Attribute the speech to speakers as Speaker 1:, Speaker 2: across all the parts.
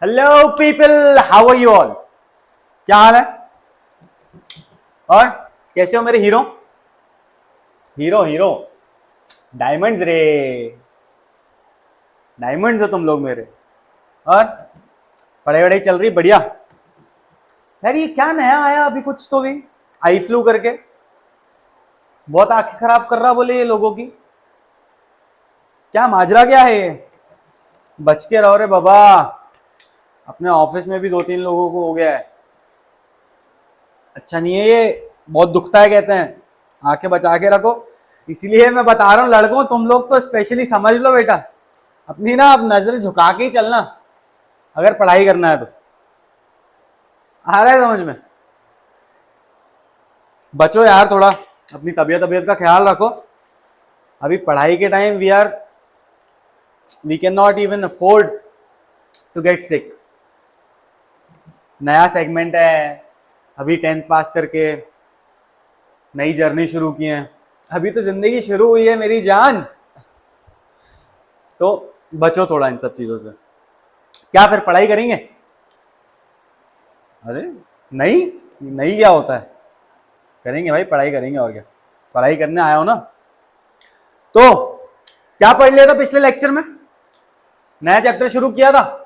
Speaker 1: Hello people, how are you all. क्या हाल है और कैसे हो मेरे हीरो हीरो हीरो। डायमंड्स रे, डायमंड्स हो तुम लोग मेरे। और पढ़ाई वढ़ाई चल रही बढ़िया। यार ये क्या नया आया अभी कुछ तो भी, आई फ्लू करके, बहुत आंखें खराब कर रहा बोले ये लोगों की। क्या माजरा क्या है ये? बच के रहो रे बाबा, अपने ऑफिस में भी 2-3 लोगों को हो गया है। अच्छा नहीं है ये, बहुत दुखता है कहते हैं। आंखें बचा के रखो, इसीलिए मैं बता रहा हूँ लड़कों, तुम लोग तो स्पेशली समझ लो बेटा, अपनी ना अब नजर झुका के ही चलना अगर पढ़ाई करना है तो। आ रहा है समझ में? बचो यार, थोड़ा अपनी तबीयत का ख्याल रखो। अभी पढ़ाई के time we can not even afford to get sick. नया सेगमेंट है, अभी 10th पास करके नई जर्नी शुरू की है, अभी तो जिंदगी शुरू हुई है मेरी जान। तो बचो थोड़ा इन सब चीजों से। क्या फिर पढ़ाई करेंगे? अरे नहीं, नहीं क्या होता है, करेंगे भाई, पढ़ाई करेंगे और क्या। पढ़ाई करने आया हो ना। तो क्या पढ़ लिया था पिछले लेक्चर में? नया चैप्टर शुरू किया था,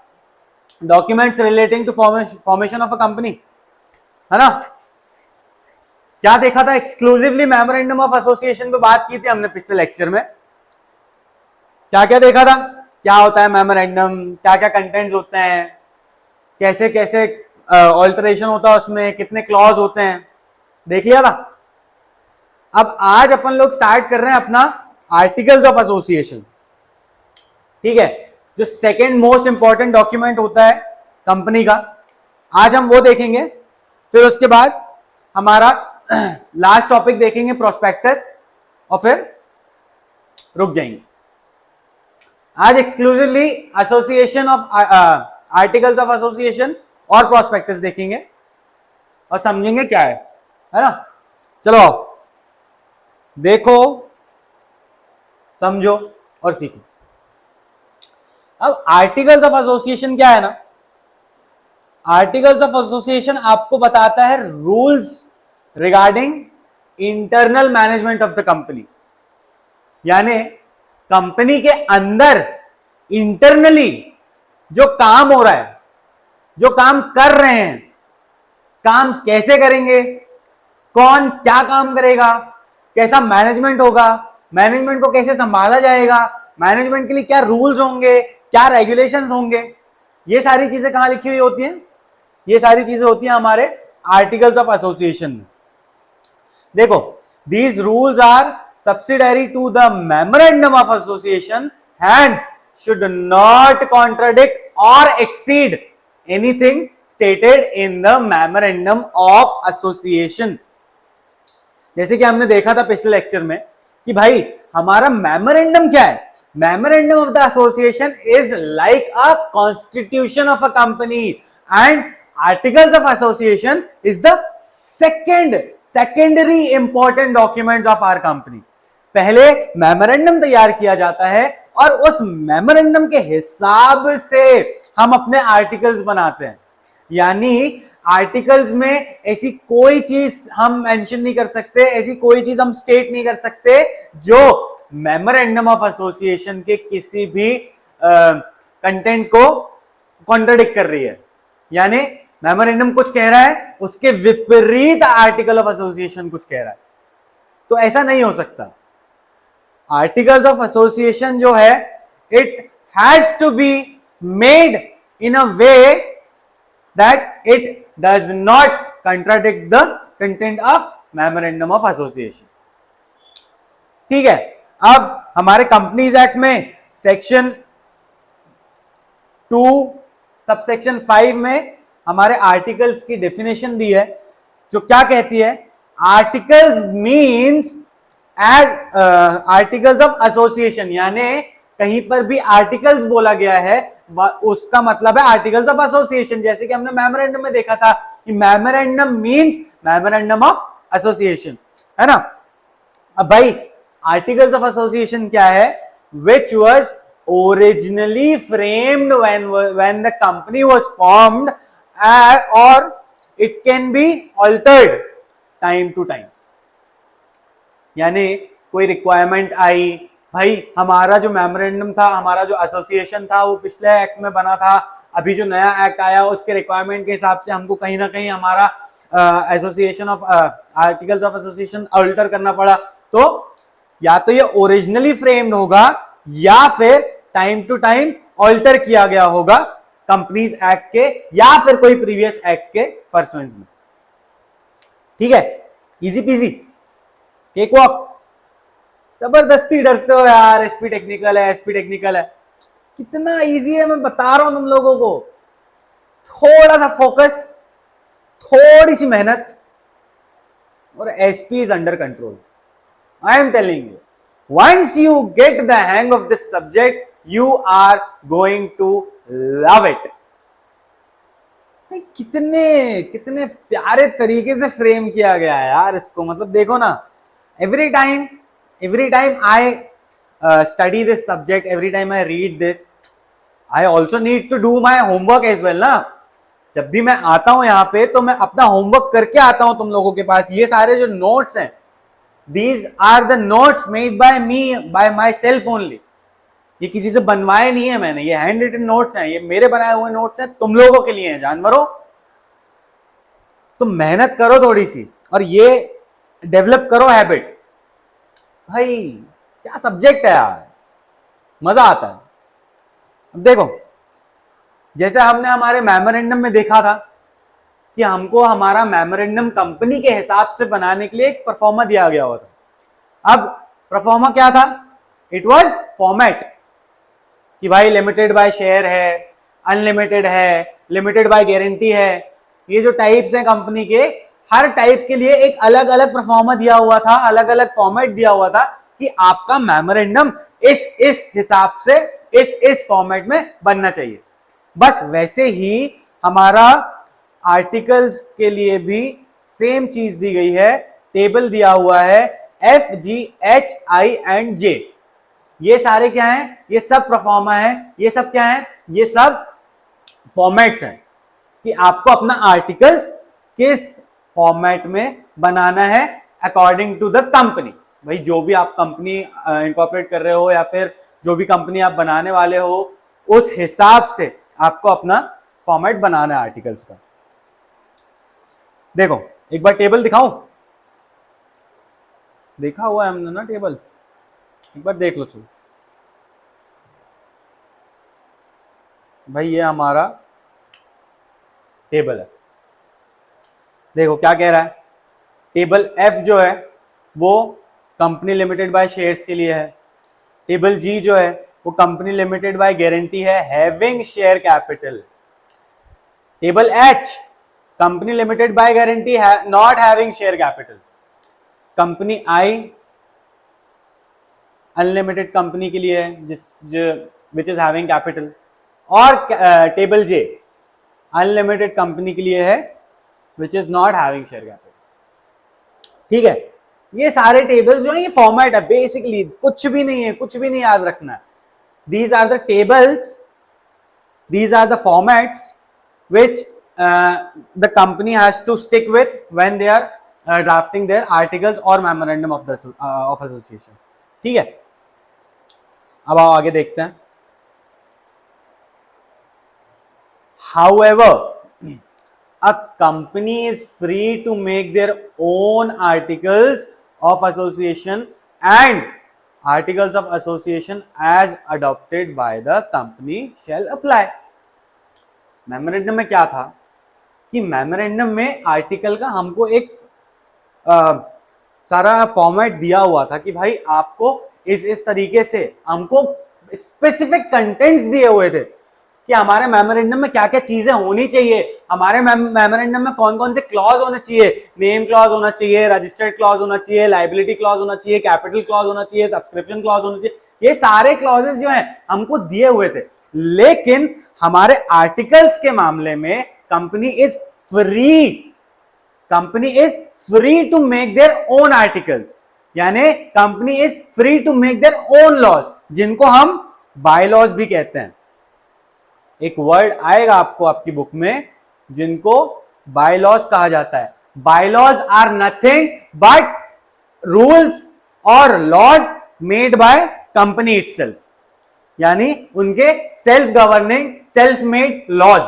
Speaker 1: documents relating to formation of a company, है ना। क्या देखा था? एक्सक्लूसिवली मेमोरेंडम ऑफ एसोसिएशन पे बात की थी हमने पिछले लेक्चर में। क्या क्या देखा था? क्या होता है मेमोरेंडम, क्या क्या कंटेंट्स होते हैं, कैसे कैसे ऑल्टरेशन होता है उसमें, कितने क्लॉज होते हैं, देख लिया था। अब आज अपन लोग स्टार्ट कर रहे हैं अपना आर्टिकल्स ऑफ एसोसिएशन। ठीक है, जो सेकेंड मोस्ट इंपॉर्टेंट डॉक्यूमेंट होता है कंपनी का, आज हम वो देखेंगे। फिर उसके बाद हमारा लास्ट टॉपिक देखेंगे प्रोस्पेक्टस, और फिर रुक जाएंगे। आज exclusively association of articles of association और प्रोस्पेक्टस देखेंगे और समझेंगे क्या है ना। चलो देखो, समझो और सीखो। अब आर्टिकल्स ऑफ एसोसिएशन क्या है ना, आर्टिकल्स ऑफ एसोसिएशन आपको बताता है rules regarding internal management of the company. यानी कंपनी के अंदर इंटरनली जो काम हो रहा है, जो काम कर रहे हैं, काम कैसे करेंगे, कौन क्या काम करेगा, कैसा मैनेजमेंट होगा, मैनेजमेंट को कैसे संभाला जाएगा, मैनेजमेंट के लिए क्या रूल्स होंगे, क्या रेगुलेशंस होंगे, ये सारी चीजें कहां लिखी हुई होती हैं? ये सारी चीजें होती हैं हमारे आर्टिकल्स ऑफ एसोसिएशन में। देखो, these rules are subsidiary to the memorandum of association, hence should not contradict or exceed anything stated in the memorandum of association। जैसे कि हमने देखा था पिछले लेक्चर में कि भाई हमारा मेमोरेंडम क्या है? Memorandum of the association is like a constitution of a company, and articles of association is the secondary important documents of our company. पहले मेमोरेंडम तैयार किया जाता है और उस मेमोरेंडम के हिसाब से हम अपने आर्टिकल्स बनाते हैं। यानी आर्टिकल्स में ऐसी कोई चीज हम मेंशन नहीं कर सकते, ऐसी कोई चीज हम स्टेट नहीं कर सकते जो मेमोरेंडम ऑफ एसोसिएशन के किसी भी कंटेंट को कॉन्ट्रडिक्ट कर रही है। यानी मेमोरेंडम कुछ कह रहा है, उसके विपरीत आर्टिकल ऑफ एसोसिएशन कुछ कह रहा है, तो ऐसा नहीं हो सकता। आर्टिकल्स ऑफ एसोसिएशन जो है, it has to be made in a way that it does not contradict the content of memorandum of association. ठीक है, अब हमारे कंपनीज एक्ट में सेक्शन 2 सबसेक्शन 5 में हमारे आर्टिकल्स की डेफिनेशन दी है, जो क्या कहती है? Articles means as articles of association. यानी कहीं पर भी आर्टिकल्स बोला गया है, उसका मतलब है आर्टिकल्स ऑफ एसोसिएशन। जैसे कि हमने मेमोरेंडम में देखा था कि memorandum means memorandum of association, है ना। अब भाई आर्टिकल्स ऑफ एसोसिएशन क्या है? Which was originally framed when the company was formed, or it can be altered time to time. यानी कोई रिक्वायरमेंट आई, भाई हमारा जो मेमोरेंडम था, हमारा जो एसोसिएशन था वो पिछले एक्ट में बना था, अभी जो नया एक्ट आया उसके रिक्वायरमेंट के हिसाब से हमको कहीं ना कहीं हमारा association of articles of association alter करना पड़ा, तो या तो ये ओरिजिनली फ्रेम्ड होगा या फिर टाइम टू टाइम ऑल्टर किया गया होगा कंपनीज एक्ट के या फिर कोई प्रीवियस एक्ट के परसुएंस में. ठीक है, इजी पीजी, केक वॉक. जबरदस्ती डरते हो यार, एसपी टेक्निकल है, एसपी टेक्निकल है. कितना इजी है, मैं बता रहा हूं तुम लोगों को. थोड़ा सा फोकस, थोड़ी सी मेहनत, और SP is under control. I am telling you, once you get the hang of this subject, you are going to love it. कितने कितने प्यारे तरीके से फ्रेम किया गया है यार इसको. मतलब देखो ना, every time I study this subject, every time I read this, I also need to do my homework as well ना. जब भी मैं आता हूं यहाँ पे तो मैं अपना होमवर्क करके आता हूं तुम लोगों के पास. ये सारे जो नोट्स हैं, These are the notes made by me, by myself only. ये किसी से बनवाए नहीं है मैंने, ये हैंड रिटन नोट्स हैं, ये मेरे बनाए हुए नोट्स हैं, तुम लोगों के लिए हैं जानवरों. तुम मेहनत करो थोड़ी सी और ये डेवलप करो हैबिट. भाई क्या सब्जेक्ट है यार, मजा आता है. अब देखो, जैसे हमने हमारे मेमोरेंडम में देखा था कि हमको हमारा मेमोरेंडम कंपनी के हिसाब से बनाने के लिए एक परफॉर्मा दिया गया हुआ था. अब परफॉर्मा क्या था? इट वाज फॉर्मेट कि भाई लिमिटेड बाय शेयर है, अनलिमिटेड है, लिमिटेड बाय गारंटी है. ये जो टाइप्स हैं कंपनी के, हर टाइप के लिए एक अलग अलग परफॉर्मा दिया हुआ था, अलग अलग फॉर्मेट दिया हुआ था कि आपका मेमोरेंडम इस हिसाब से इस फॉर्मेट में बनना चाहिए. बस वैसे ही हमारा आर्टिकल्स के लिए भी सेम चीज दी गई है. टेबल दिया हुआ है F, G, H, I and J. ये सारे क्या हैं? ये सब प्रोफॉर्मा है. ये सब क्या है? ये सब फॉर्मेट्स हैं कि आपको अपना आर्टिकल्स किस फॉर्मेट में बनाना है अकॉर्डिंग टू द कंपनी. भाई जो भी आप कंपनी इनकॉर्पोरेट कर रहे हो या फिर जो भी कंपनी आप बनाने वाले हो, उस हिसाब से आपको अपना फॉर्मेट बनाना है आर्टिकल्स का. देखो एक बार टेबल दिखाऊं, देखा हुआ है हमने ना टेबल, एक बार देख लो. चलो भाई ये हमारा टेबल है. देखो क्या कह रहा है. टेबल एफ जो है वो कंपनी लिमिटेड बाय शेयर्स के लिए है. टेबल जी जो है वो कंपनी लिमिटेड बाय गारंटी है, having share capital. Table H company limited by guarantee है, not having share capital. Company I unlimited company के लिए है विच इज हैविंग कैपिटल. और टेबल जे अनलिमिटेड कंपनी के लिए है which is not having share capital. ठीक है, ये सारे टेबल्स जो है ये फॉर्मेट है बेसिकली, कुछ भी नहीं है, कुछ भी नहीं याद रखना है. These are the tables, these are the formats which the company has to stick with when they are drafting their articles or memorandum of the of association. ठीक है, अब आओ आगे देखते हैं. However, a company is free to make their own articles of association and articles of association as adopted by the company shall apply. Memorandum में क्या था कि मेमोरेंडम में आर्टिकल का हमको एक सारा फॉर्मेट दिया हुआ था कि भाई आपको इस तरीके से हमको स्पेसिफिक कंटेंट्स दिए हुए थे कि हमारे मेमोरेंडम में क्या क्या चीजें होनी चाहिए, हमारे मेमोरेंडम में कौन कौन से क्लॉज होने चाहिए. नेम क्लॉज होना चाहिए, रजिस्टर्ड क्लॉज होना चाहिए, लाइबिलिटी क्लॉज होना चाहिए, कैपिटल क्लॉज होना चाहिए, सब्सक्रिप्शन क्लॉज होना चाहिए. ये सारे क्लॉजेस जो हैं हमको दिए हुए थे. लेकिन हमारे आर्टिकल्स के मामले में company is free to make their own articles. यानी company is free to make their own laws जिनको हम बायलॉज भी कहते हैं। एक वर्ड आएगा आपको आपकी बुक में जिनको बायलॉज कहा जाता है। Bylaws are nothing but rules और laws made by company itself, यानी उनके self governing self made laws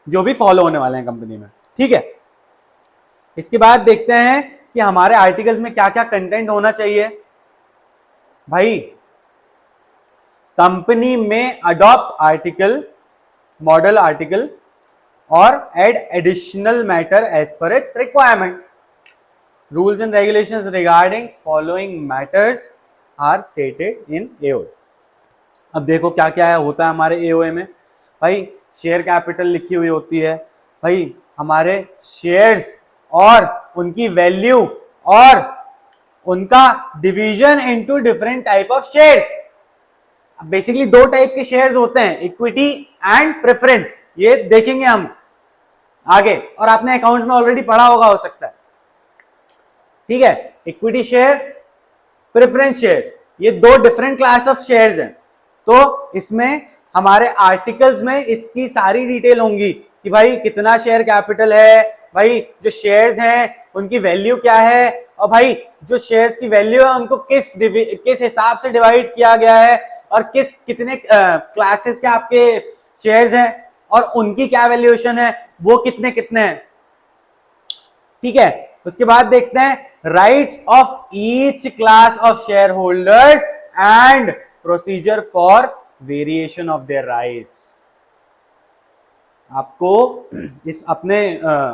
Speaker 1: जो भी फॉलो होने वाले हैं कंपनी में। ठीक है, इसके बाद देखते हैं कि हमारे आर्टिकल्स में क्या क्या कंटेंट होना चाहिए। भाई कंपनी में अडॉप्ट आर्टिकल, मॉडल आर्टिकल और add additional matter as per its requirement. Rules and regulations regarding following matters are stated in AOA. अब देखो क्या क्या होता है हमारे एओए में। भाई शेयर कैपिटल लिखी हुई होती है, भाई हमारे शेयर्स और उनकी वैल्यू और उनका division into different type of shares. Basically दो टाइप के शेयर्स होते हैं, इक्विटी एंड प्रेफरेंस। ये देखेंगे हम आगे, और आपने अकाउंट्स में ऑलरेडी पढ़ा होगा हो सकता है। ठीक है, इक्विटी शेयर, प्रेफरेंस शेयर्स, ये दो डिफरेंट क्लास ऑफ शेयर्स हैं। तो इसमें हमारे आर्टिकल्स में इसकी सारी डिटेल होंगी कि भाई कितना शेयर कैपिटल है, भाई जो शेयर्स हैं उनकी वैल्यू क्या है, और भाई जो शेयर्स की वैल्यू है उनको किस हिसाब से डिवाइड किया गया है, और कितने क्लासेस के आपके शेयर्स हैं और उनकी क्या वैल्यूएशन है, वो कितने कितने हैं। ठीक है, उसके बाद देखते हैं rights of each class of share holders and procedure for variation of their rights. आपको इस अपने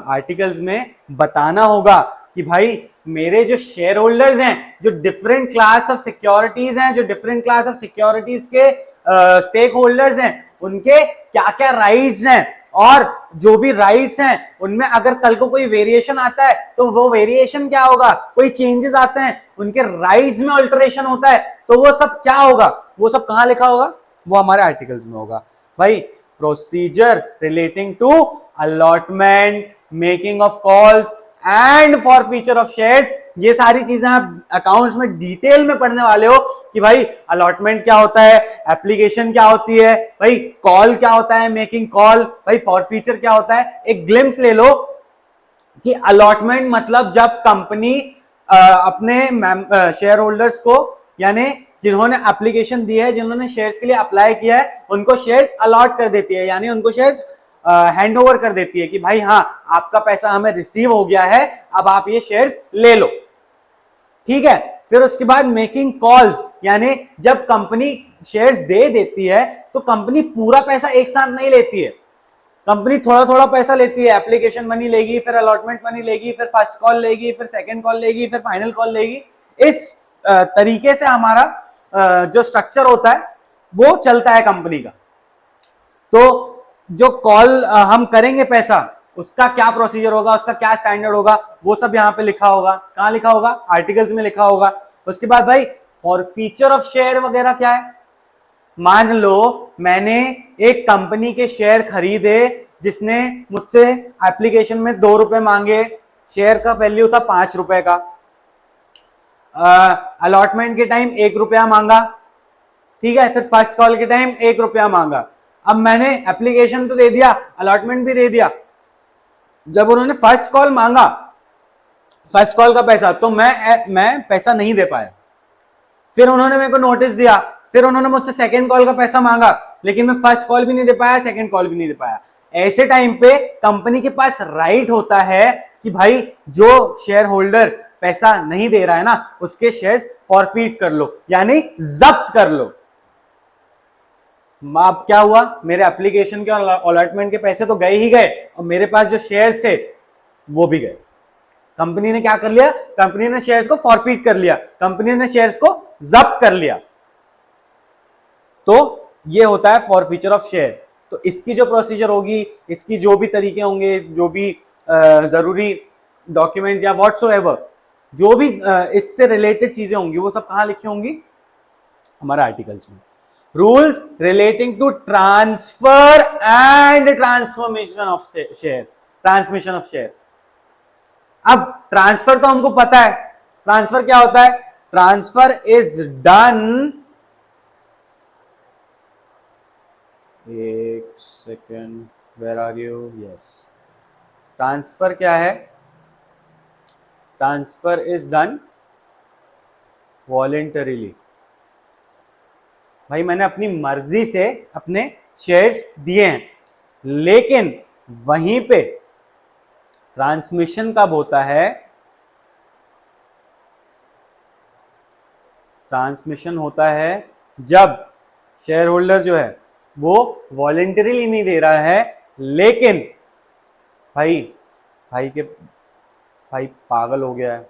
Speaker 1: आर्टिकल्स में बताना होगा कि भाई मेरे जो शेयर होल्डर्स हैं, जो डिफरेंट क्लास ऑफ सिक्योरिटीज हैं, जो डिफरेंट क्लास ऑफ सिक्योरिटीज के स्टेक होल्डर्स हैं, उनके क्या क्या राइट्स हैं, और जो भी राइट्स हैं उनमें अगर कल को कोई वेरिएशन आता है तो वो वेरिएशन क्या होगा, कोई चेंजेस आते हैं, उनके राइट्स में अल्टरेशन होता है, तो वो सब क्या होगा, वो सब कहां लिखा होगा, वो हमारे आर्टिकल्स में होगा। भाई procedure relating to allotment, making of calls and forfeiture of shares, ये सारी चीजें आप अकाउंट्स में डिटेल में पढ़ने वाले हो कि भाई अलॉटमेंट क्या होता है, एप्लीकेशन क्या होती है, भाई कॉल क्या होता है, मेकिंग कॉल, भाई फॉर फीचर क्या होता है। एक ग्लिम्स ले लो कि अलॉटमेंट मतलब जब कंपनी अपने शेयर होल्डर्स को, यानी जिन्होंने एप्लीकेशन दी है, जिन्होंने शेयर्स के लिए अप्लाई किया है, उनको शेयर्स अलॉट कर देती है, यानी उनको शेयर्स हैंड ओवर कर देती है कि भाई हाँ आपका पैसा हमें रिसीव हो गया है, अब आप ये शेयर्स ले लो। ठीक है, फिर उसके बाद मेकिंग कॉल्स, यानी जब कंपनी शेयर्स दे देती है तो कंपनी पूरा पैसा एक साथ नहीं लेती है, कंपनी थोड़ा थोड़ा पैसा लेती है। एप्लीकेशन मनी लेगी, फिर अलॉटमेंट मनी लेगी, फिर फर्स्ट कॉल लेगी, फिर सेकंड कॉल लेगी, फिर फाइनल कॉल लेगी। इस तरीके से हमारा जो स्ट्रक्चर होता है वो चलता है कंपनी का। तो जो कॉल हम करेंगे पैसा, उसका क्या प्रोसीजर होगा, उसका क्या स्टैंडर्ड होगा, वो सब यहाँ पे लिखा होगा। कहाँ लिखा होगा, आर्टिकल्स में लिखा होगा। उसके बाद भाई फॉर फीचर ऑफ शेयर वगैरह क्या है। मान लो मैंने एक कंपनी के शेयर खरीदे जिसने मुझसे एप्लीकेशन में 2 रुपए मांगे, शेयर का वैल्यू था 5 रुपए का, अलॉटमेंट के टाइम 1 रुपया मांगा, ठीक है, फिर फर्स्ट कॉल के टाइम 1 रुपया मांगा। अब मैंने एप्लीकेशन तो दे दिया, अलॉटमेंट भी दे दिया, जब उन्होंने फर्स्ट कॉल मांगा, फर्स्ट कॉल का पैसा, तो मैं पैसा नहीं दे पाया। फिर उन्होंने मेरे को नोटिस दिया, फिर उन्होंने मुझसे सेकंड कॉल का पैसा मांगा, लेकिन मैं फर्स्ट कॉल भी नहीं दे पाया, सेकंड कॉल भी नहीं दे पाया। ऐसे टाइम पे कंपनी के पास राइट होता है कि भाई जो शेयर होल्डर पैसा नहीं दे रहा है ना, उसके शेयर्स फॉरफीट कर लो, यानी जब्त कर लो। अब क्या हुआ, मेरे एप्लीकेशन के और अलॉटमेंट के पैसे तो गए ही गए, और मेरे पास जो शेयर्स थे वो भी गए। कंपनी ने क्या कर लिया, कंपनी ने शेयर्स को फॉरफीट कर लिया, कंपनी ने शेयर्स को जब्त कर लिया। तो ये होता है फॉरफीचर ऑफ शेयर। तो इसकी जो प्रोसीजर होगी, इसकी जो भी तरीके होंगे, जो भी जरूरी डॉक्यूमेंट या व्हाट्सोएवर जो भी इससे रिलेटेड चीजें होंगी, वो सब कहां लिखी होंगी, हमारे आर्टिकल्स में। Rules relating to transfer and transformation of share, transmission of share. अब ट्रांसफर तो हमको पता है, ट्रांसफर क्या होता है, ट्रांसफर इज डन एक second, where are you? Yes, transfer क्या है? Transfer is done voluntarily. भाई मैंने अपनी मर्जी से अपने शेयर्स दिए हैं, लेकिन वहीं पे ट्रांसमिशन कब होता है? ट्रांसमिशन होता है जब शेयर होल्डर जो है वो वॉलेंटरीली नहीं दे रहा है, लेकिन भाई भाई पागल हो गया है,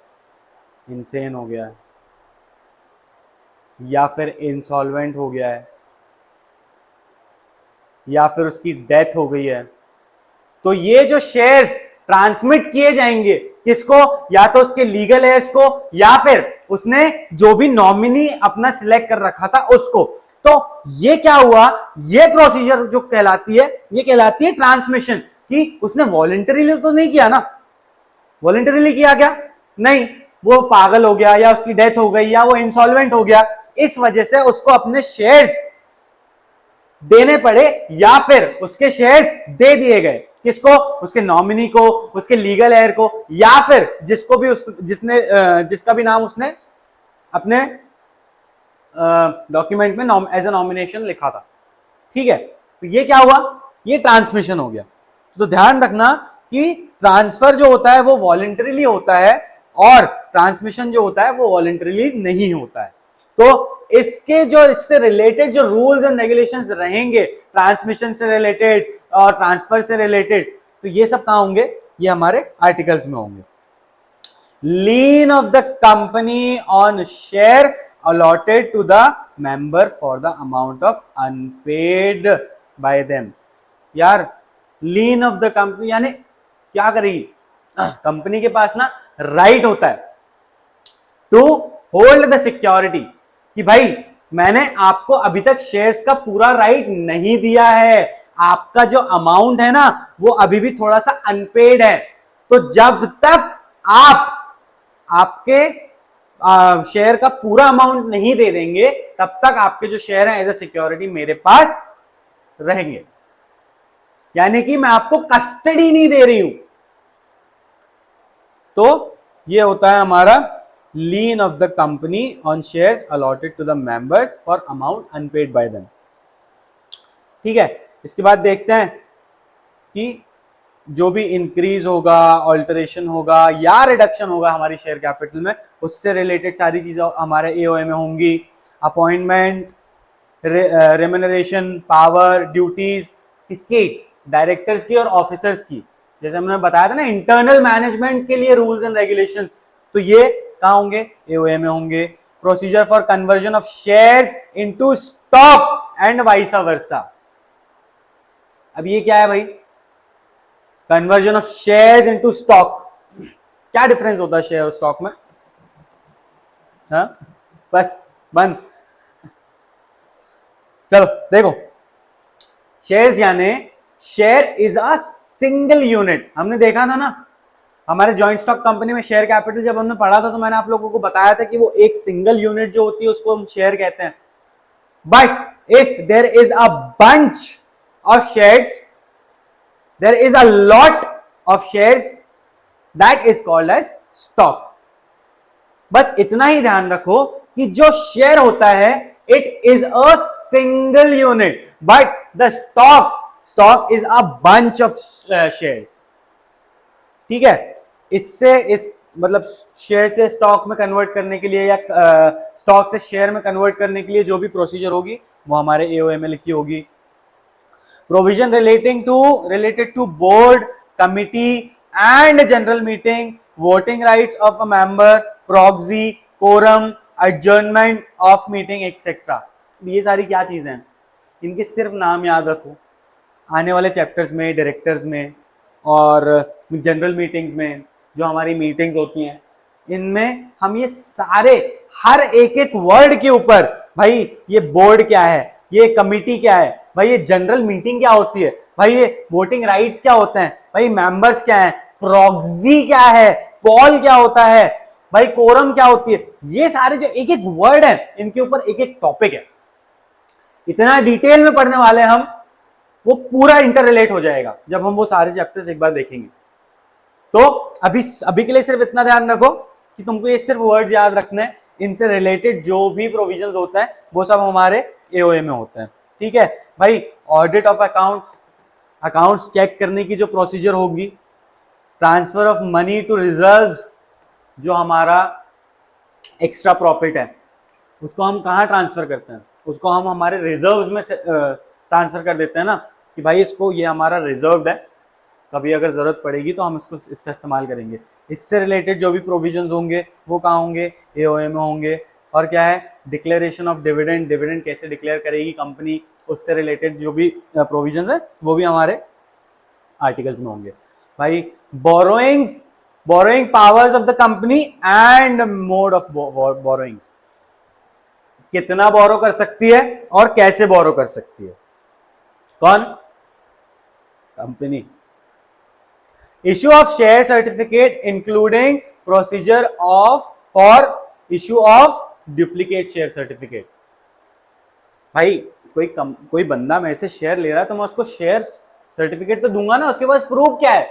Speaker 1: इंसेन हो गया है, या फिर इंसॉल्वेंट हो गया है, या फिर उसकी डेथ हो गई है, तो ये जो शेयर्स ट्रांसमिट किए जाएंगे किसको? या तो उसके लीगल हेयर्स को, या फिर उसने जो भी नॉमिनी अपना सिलेक्ट कर रखा था उसको। तो ये क्या हुआ? ये प्रोसीजर जो कहलाती है, ये कहलाती है ट्रांसमिशन, कि उसने वॉलंटरीली तो नहीं किया ना। वॉलंटरीली किया क्या? नहीं, वो पागल हो गया, या उसकी डेथ हो गई, या वो इंसॉल्वेंट हो गया, इस वजह से उसको अपने शेयर्स देने पड़े, या फिर उसके शेयर्स दे दिए गए। किसको? उसके नॉमिनी को, उसके लीगल हेयर को, या फिर जिसको भी जिसका भी नाम उसने अपने डॉक्यूमेंट में एज ए नॉमिनेशन लिखा था। ठीक है, तो ये क्या हुआ? ये ट्रांसमिशन हो गया। तो ध्यान रखना कि ट्रांसफर जो होता है वो वॉलंटरीली होता है, और ट्रांसमिशन जो होता है वो वॉलंटरीली नहीं होता है। तो इसके जो इससे रिलेटेड जो रूल्स एंड रेगुलेशंस रहेंगे, ट्रांसमिशन से रिलेटेड और ट्रांसफर से रिलेटेड, तो ये सब कहां होंगे? ये हमारे आर्टिकल्स में होंगे। Lien of the company on share allotted to the member for the amount of unpaid by them। यार लीन ऑफ द कंपनी यानी क्या करेगी कंपनी? के पास ना राइट होता है टू होल्ड द सिक्योरिटी, कि भाई मैंने आपको अभी तक शेयर्स का पूरा राइट नहीं दिया है, आपका जो अमाउंट है ना वो अभी भी थोड़ा सा अनपेड है, तो जब तक आप आपके शेयर का पूरा अमाउंट नहीं दे देंगे, तब तक आपके जो शेयर हैं एज ए सिक्योरिटी मेरे पास रहेंगे। यानी कि मैं आपको कस्टडी नहीं दे रही हूं। तो ये होता है हमारा lien of the company on shares allotted to the members for amount unpaid by them. ठीक है, इसके बाद देखते हैं कि जो भी इंक्रीज होगा, ऑल्टरेशन होगा या रिडक्शन होगा हमारी शेयर कैपिटल में, उससे रिलेटेड सारी चीजें हमारे एओए में होंगी। अपॉइंटमेंट, रेम्यूनरेशन, पावर, ड्यूटीज किसकी? डायरेक्टर्स की और ऑफिसर्स की। जैसे हमने बताया था ना इंटरनल मैनेजमेंट के लिए रूल्स एंड रेगुलेशंस, तो ये कहाँ होंगे? एओए में होंगे। Procedure for conversion of shares into stock and vice versa. अब ये क्या है भाई? Conversion of shares into stock. क्या डिफरेंस होता है शेयर और स्टॉक में? हाँ बस बंद। चलो देखो, शेयर्स यानी share is a single unit. हमने देखा था ना हमारे जॉइंट स्टॉक कंपनी में शेयर कैपिटल जब हमने पढ़ा था, तो मैंने आप लोगों को बताया था कि वो एक सिंगल यूनिट जो होती है उसको हम शेयर कहते हैं। But if there is a bunch of shares, there is a lot of shares that is called as stock। बस इतना ही ध्यान रखो कि जो शेयर होता है it is a single unit, but the stock is a bunch of shares। ठीक है, इससे इस मतलब शेयर से स्टॉक में कन्वर्ट करने के लिए या स्टॉक से शेयर में कन्वर्ट करने के लिए जो भी प्रोसीजर होगी वो हमारे एओए में लिखी होगी। Provision related to board, committee and general meeting, voting rights of a member, proxy, quorum, adjournment of meeting etc। ये सारी क्या चीजें हैं? इनके सिर्फ नाम याद रखो। आने वाले चैप्टर्स में, डायरेक्टर्स में और जनरल मीटिंग्स में जो हमारी मीटिंग्स होती हैं, इनमें हम ये सारे हर एक एक वर्ड के ऊपर, भाई ये बोर्ड क्या है, ये कमिटी क्या है, भाई ये जनरल मीटिंग क्या होती है, भाई ये वोटिंग राइट्स क्या होते हैं, भाई मेंबर्स क्या है, प्रॉक्सी क्या है, पॉल क्या होता है, भाई कोरम क्या होती है, ये सारे जो एक एक वर्ड है इनके ऊपर एक एक टॉपिक है। इतना डिटेल में पढ़ने वाले हम वो पूरा इंटर रिलेट हो जाएगा जब हम वो सारे चैप्टर्स एक बार देखेंगे। तो अभी के लिए सिर्फ इतना ध्यान रखो कि तुमको ये सिर्फ वर्ड्स याद रखने हैं, इनसे रिलेटेड जो भी प्रोविजंस होता है वो सब हमारे एओए में होता है। ठीक है भाई, audit of accounts, accounts check करने की जो प्रोसीजर होगी, transfer of money to reserves, जो हमारा एक्स्ट्रा प्रॉफिट है उसको हम कहाँ ट्रांसफर करते हैं, उसको हम हमारे रिजर्व्स में ट्रांसफर कर देते हैं ना, कि भाई इसको, ये हमारा रिजर्व्ड है, कभी अगर जरूरत पड़ेगी तो हम इसका इस्तेमाल करेंगे। इससे रिलेटेड जो भी प्रोविजंस होंगे वो कहाँ होंगे, एओए में होंगे। और क्या है, डिक्लेरेशन ऑफ डिविडेंड, डिविडेंड कैसे डिक्लेयर करेगी कंपनी, उससे रिलेटेड जो भी प्रोविजंस है वो भी हमारे आर्टिकल्स में होंगे। भाई borrowings, borrowing powers of the company and mode of borrowings, कितना बोरो कर सकती है और कैसे बोरो कर सकती है, कौन, company. Issue of share certificate including procedure of for issue of duplicate share certificate. भाई कोई बंदा मेरे से शेयर ले रहा है तो मैं उसको शेयर सर्टिफिकेट तो दूंगा ना, उसके पास प्रूफ क्या है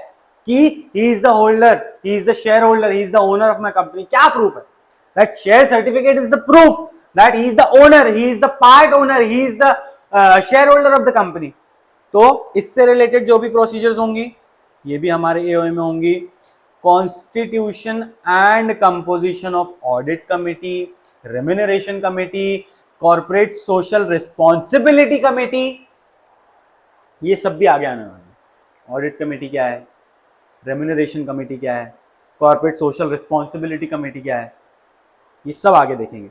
Speaker 1: कि he is the holder, he is the share holder, he is the owner of my company. क्या प्रूफ है? That share certificate is the proof that he is the owner, he is the part owner, he is the share holder of the company. तो इससे related जो भी procedures होंगी ये भी हमारे एओए में होंगी। Constitution and composition of audit committee, remuneration committee, corporate social responsibility committee, ये सब भी आगे आने वाले हैं। ऑडिट कमेटी क्या है, रेम्यूनरेशन कमेटी क्या है, कॉर्पोरेट सोशल रिस्पॉन्सिबिलिटी कमेटी क्या है, ये सब आगे देखेंगे।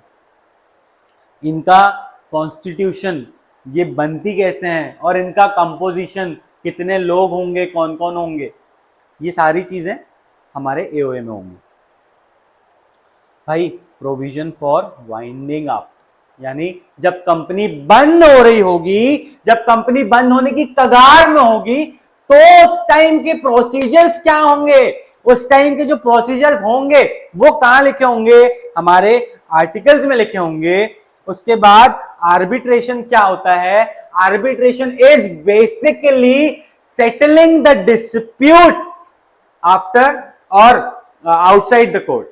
Speaker 1: इनका कॉन्स्टिट्यूशन, ये बनती कैसे हैं, और इनका कंपोजिशन, कितने लोग होंगे, कौन कौन होंगे, ये सारी चीजें हमारे एओए में होंगी। भाई प्रोविजन फॉर वाइंडिंग अप, यानी जब कंपनी बंद हो रही होगी, जब कंपनी बंद होने की कगार में होगी, तो उस टाइम के प्रोसीजर्स क्या होंगे, उस टाइम के जो प्रोसीजर्स होंगे वो कहां लिखे होंगे, हमारे आर्टिकल्स में लिखे होंगे। उसके बाद आर्बिट्रेशन क्या होता है, arbitration is basically settling the dispute after और आउटसाइड द कोर्ट।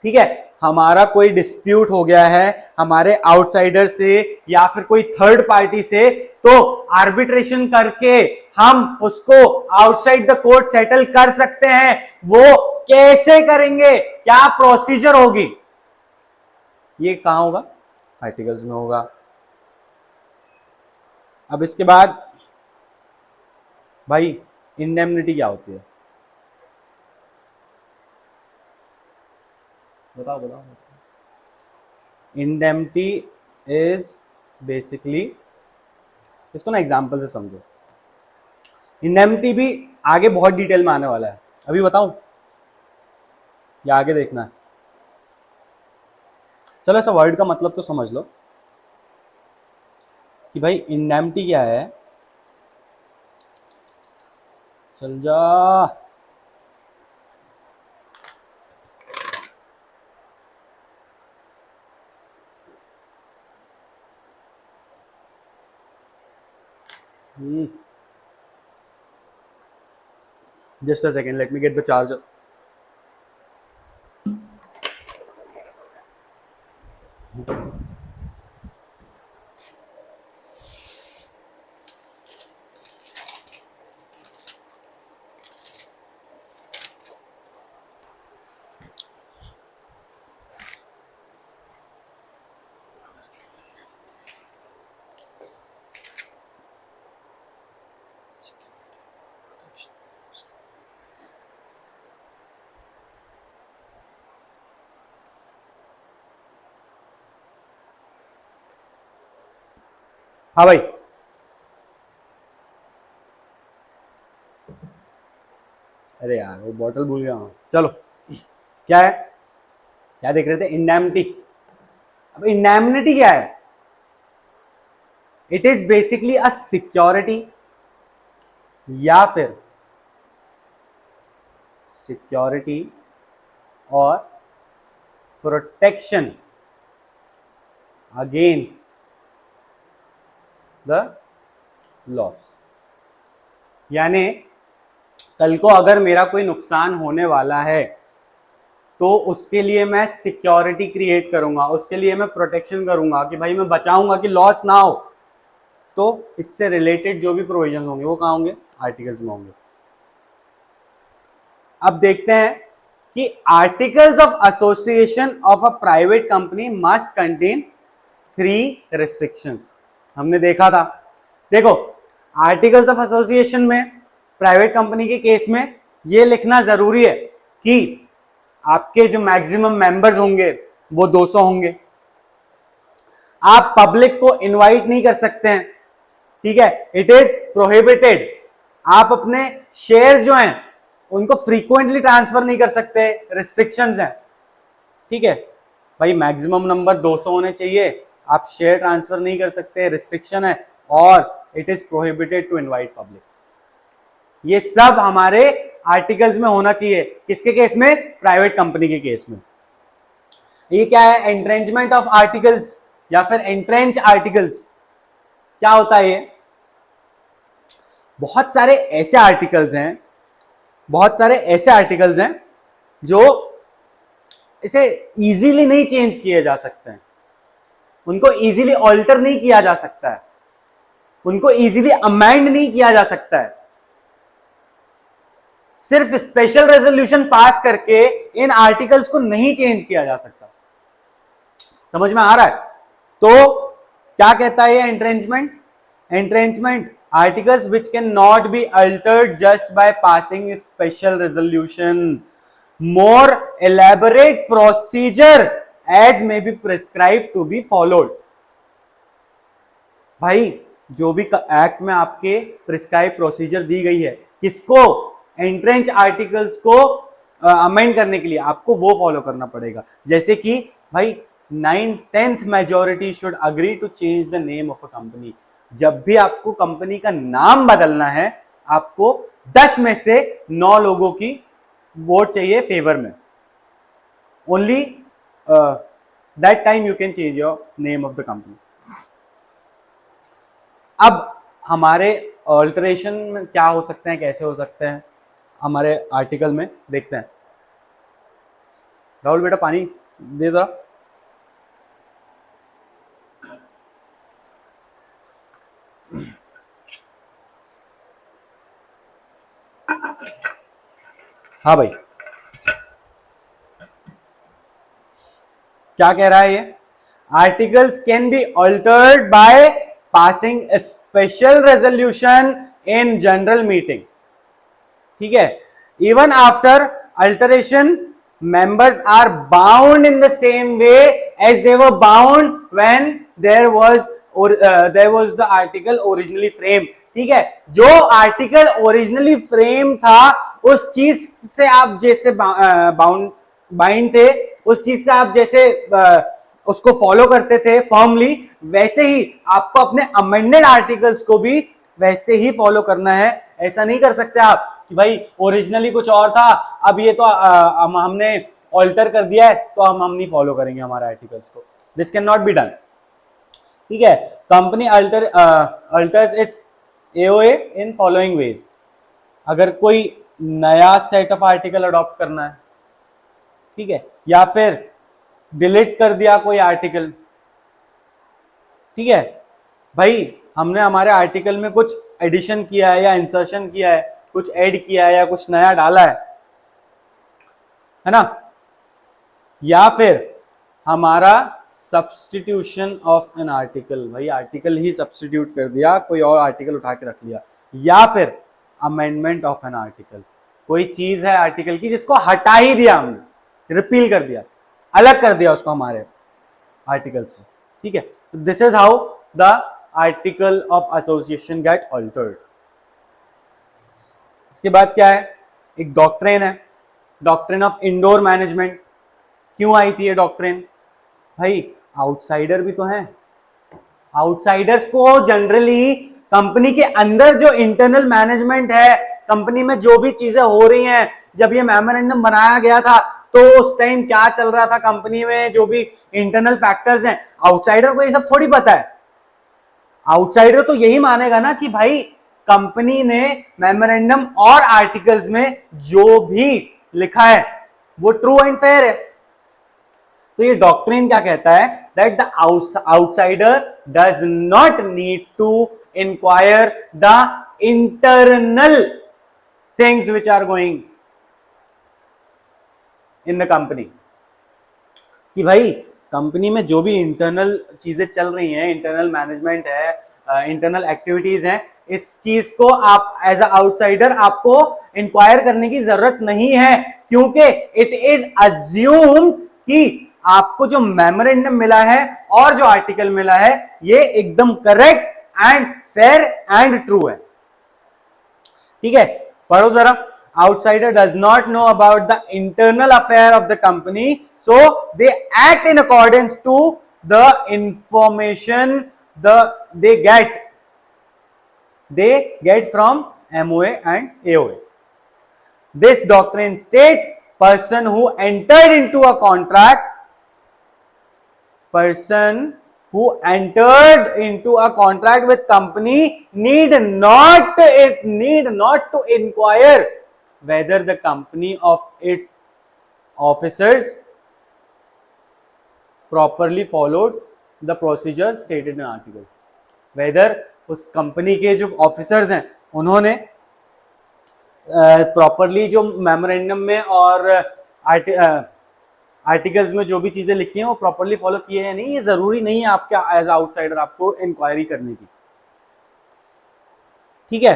Speaker 1: ठीक है, हमारा कोई डिस्प्यूट हो गया है हमारे आउटसाइडर से या फिर कोई थर्ड पार्टी से, तो आर्बिट्रेशन करके हम उसको आउटसाइड द कोर्ट सेटल कर सकते हैं। वो कैसे करेंगे, क्या प्रोसीजर होगी, ये कहां होगा, आर्टिकल्स में होगा। अब इसके बाद भाई इंडेमनिटी क्या होती है, बताओ बताओ। इंडेमनिटी इज बेसिकली, इसको ना एग्जांपल से समझो। इंडेमनिटी भी आगे बहुत डिटेल में आने वाला है, अभी बताऊं या आगे देखना है? चलो ऐसा वर्ड का मतलब तो समझ लो कि भाई इंडेमनिटी क्या है। चल जा, just a second, let me get the charger. हाँ भाई, अरे यार वो बॉटल भूल गया हूँ। चलो क्या है, क्या देख रहे थे, इंडेमनिटी। अब इंडेमनिटी क्या है, it is basically a security या फिर सिक्योरिटी और प्रोटेक्शन अगेंस्ट द लॉस। यानी कल को अगर मेरा कोई नुकसान होने वाला है तो उसके लिए मैं सिक्योरिटी क्रिएट करूंगा, उसके लिए मैं प्रोटेक्शन करूंगा कि भाई मैं बचाऊंगा कि लॉस ना हो। तो इससे रिलेटेड जो भी प्रोविजन होंगे वो कहाँ होंगे? आर्टिकल्स में होंगे। अब देखते हैं कि articles of association of a private company must contain 3 restrictions. हमने देखा था, देखो आर्टिकल्स ऑफ एसोसिएशन में प्राइवेट कंपनी के केस में ये लिखना जरूरी है कि आपके जो मैक्सिमम मेंबर्स होंगे वो 200 होंगे। आप पब्लिक को इनवाइट नहीं कर सकते हैं, ठीक है, इट इज प्रोहिबिटेड। आप अपने शेयर्स जो हैं उनको फ्रीक्वेंटली ट्रांसफर नहीं कर सकते, रिस्ट्रिक्शंस हैं, ठीक है भाई। मैक्सिमम नंबर 200 होने चाहिए, आप शेयर ट्रांसफर नहीं कर सकते, रिस्ट्रिक्शन है, और it is prohibited to invite public. ये सब हमारे आर्टिकल्स में होना चाहिए। किसके केस में? प्राइवेट कंपनी के केस में। ये क्या है? एंट्रेंचमेंट ऑफ आर्टिकल्स या फिर एंट्रेंच आर्टिकल्स। क्या होता है ये? बहुत सारे ऐसे आर्टिकल्स हैं, बहुत सारे ऐसे आर्टिकल्स हैं जो इसे इजीली नहीं चेंज किए जा सकते हैं, उनको इजीली ऑल्टर नहीं किया जा सकता है, उनको इजीली अमेंड नहीं किया जा सकता है। सिर्फ स्पेशल रेजोल्यूशन पास करके इन आर्टिकल्स को नहीं चेंज किया जा सकता। समझ में आ रहा है? तो क्या कहता है ये entrenchment? Entrenchment articles which can not be altered just by passing special resolution, more elaborate procedure as may be prescribe to be followed. भाई जो भी एक्ट में आपके प्रिस्क्राइब प्रोसीजर दी गई है, किसको? एंट्रेंच आर्टिकल्स को अमेंड करने के लिए आपको वो फॉलो करना पड़ेगा। जैसे कि भाई 9/10 majority should agree to change the name of a company. जब भी आपको कंपनी का नाम बदलना है, आपको 10 में से 9 लोगों की वोट चाहिए फेवर में। Only that time you can change your name of the company. अब हमारे ऑल्टरेशन में क्या हो सकते हैं, कैसे हो सकते हैं हमारे आर्टिकल में, देखते हैं। राहुल बेटा पानी दे जरा। हाँ भाई, क्या कह रहा है ये? Articles can be altered bye passing special resolution in general meeting, ठीक है। Even after alteration members are bound in the same way as they were bound when there was the article originally framed, ठीक है। जो article originally frame था उस चीज से आप जैसे बाइंड थे, उस चीज से आप जैसे उसको फॉलो करते थे फर्मली, वैसे ही आपको अपने अमेंडेड आर्टिकल्स को भी वैसे ही फॉलो करना है। ऐसा नहीं कर सकते आप कि भाई ओरिजिनली कुछ और था, अब ये तो हमने ऑल्टर कर दिया है तो हम नहीं फॉलो करेंगे हमारे आर्टिकल्स को। This can not be done, ठीक है। Company altars it's AOA in following veg. अगर कोई नया सेट ऑफ आर्टिकल अडॉप्ट करना है, ठीक है, या फिर डिलीट कर दिया कोई आर्टिकल, ठीक है भाई, हमने हमारे आर्टिकल में कुछ एडिशन किया है या इंसर्शन किया है, कुछ ऐड किया है या कुछ नया डाला है ना, या फिर हमारा सब्स्टिट्यूशन ऑफ एन आर्टिकल, भाई आर्टिकल ही सब्स्टिट्यूट कर दिया, कोई और आर्टिकल उठा के रख लिया, या फिर अमेंडमेंट ऑफ एन आर्टिकल, कोई चीज है आर्टिकल की जिसको हटा ही दिया हमने, रिपील कर दिया, अलग कर दिया उसको हमारे आर्टिकल से, ठीक है। This is how the article of association get altered. इसके बाद क्या है? एक डॉक्ट्रिन है, डॉक्ट्रिन ऑफ इंडोर मैनेजमेंट। क्यों आई थी ये डॉक्ट्रिन? भाई आउटसाइडर भी तो हैं, आउटसाइडर्स को जनरली कंपनी के अंदर जो इंटरनल मैनेजमेंट है, कंपनी में जो भी चीजें हो रही हैं, जब ये मेमोरेंडम बनाया गया था तो उस टाइम क्या चल रहा था कंपनी में, जो भी इंटरनल फैक्टर्स हैं, आउटसाइडर को ये सब थोड़ी पता है। आउटसाइडर तो यही मानेगा ना कि भाई कंपनी ने मेमोरेंडम और आर्टिकल्स में जो भी लिखा है वो ट्रू एंड फेयर है। तो ये डॉक्ट्रिन क्या कहता है, that the outsider does not need to inquire the internal things which are going in the company, कि भाई कंपनी में जो भी इंटरनल चीजें चल रही हैं, इंटरनल मैनेजमेंट है, इंटरनल एक्टिविटीज हैं, इस चीज को आप एज अ आउटसाइडर आपको इंक्वायर करने की जरूरत नहीं है, क्योंकि इट इज अज्यूम कि आपको जो मेमोरेंडम मिला है और जो आर्टिकल मिला है ये एकदम correct and fair and true है। ठीक है, पढ़ो जरा। Outsider does not know about the internal affair of the company, so they act in accordance to the information they get from MOA and AOA. This doctrine states person who entered into a contract with company need not to inquire whether the company of its officers properly followed the procedure stated in article. Whether उस company के जो officers हैं उन्होंने properly जो memorandum में और articles में जो भी चीजें लिखी हैं वो प्रॉपरली फॉलो किए हैं नहीं, ये जरूरी नहीं है आपके एज आउटसाइडर आपको इंक्वायरी करने की। ठीक है,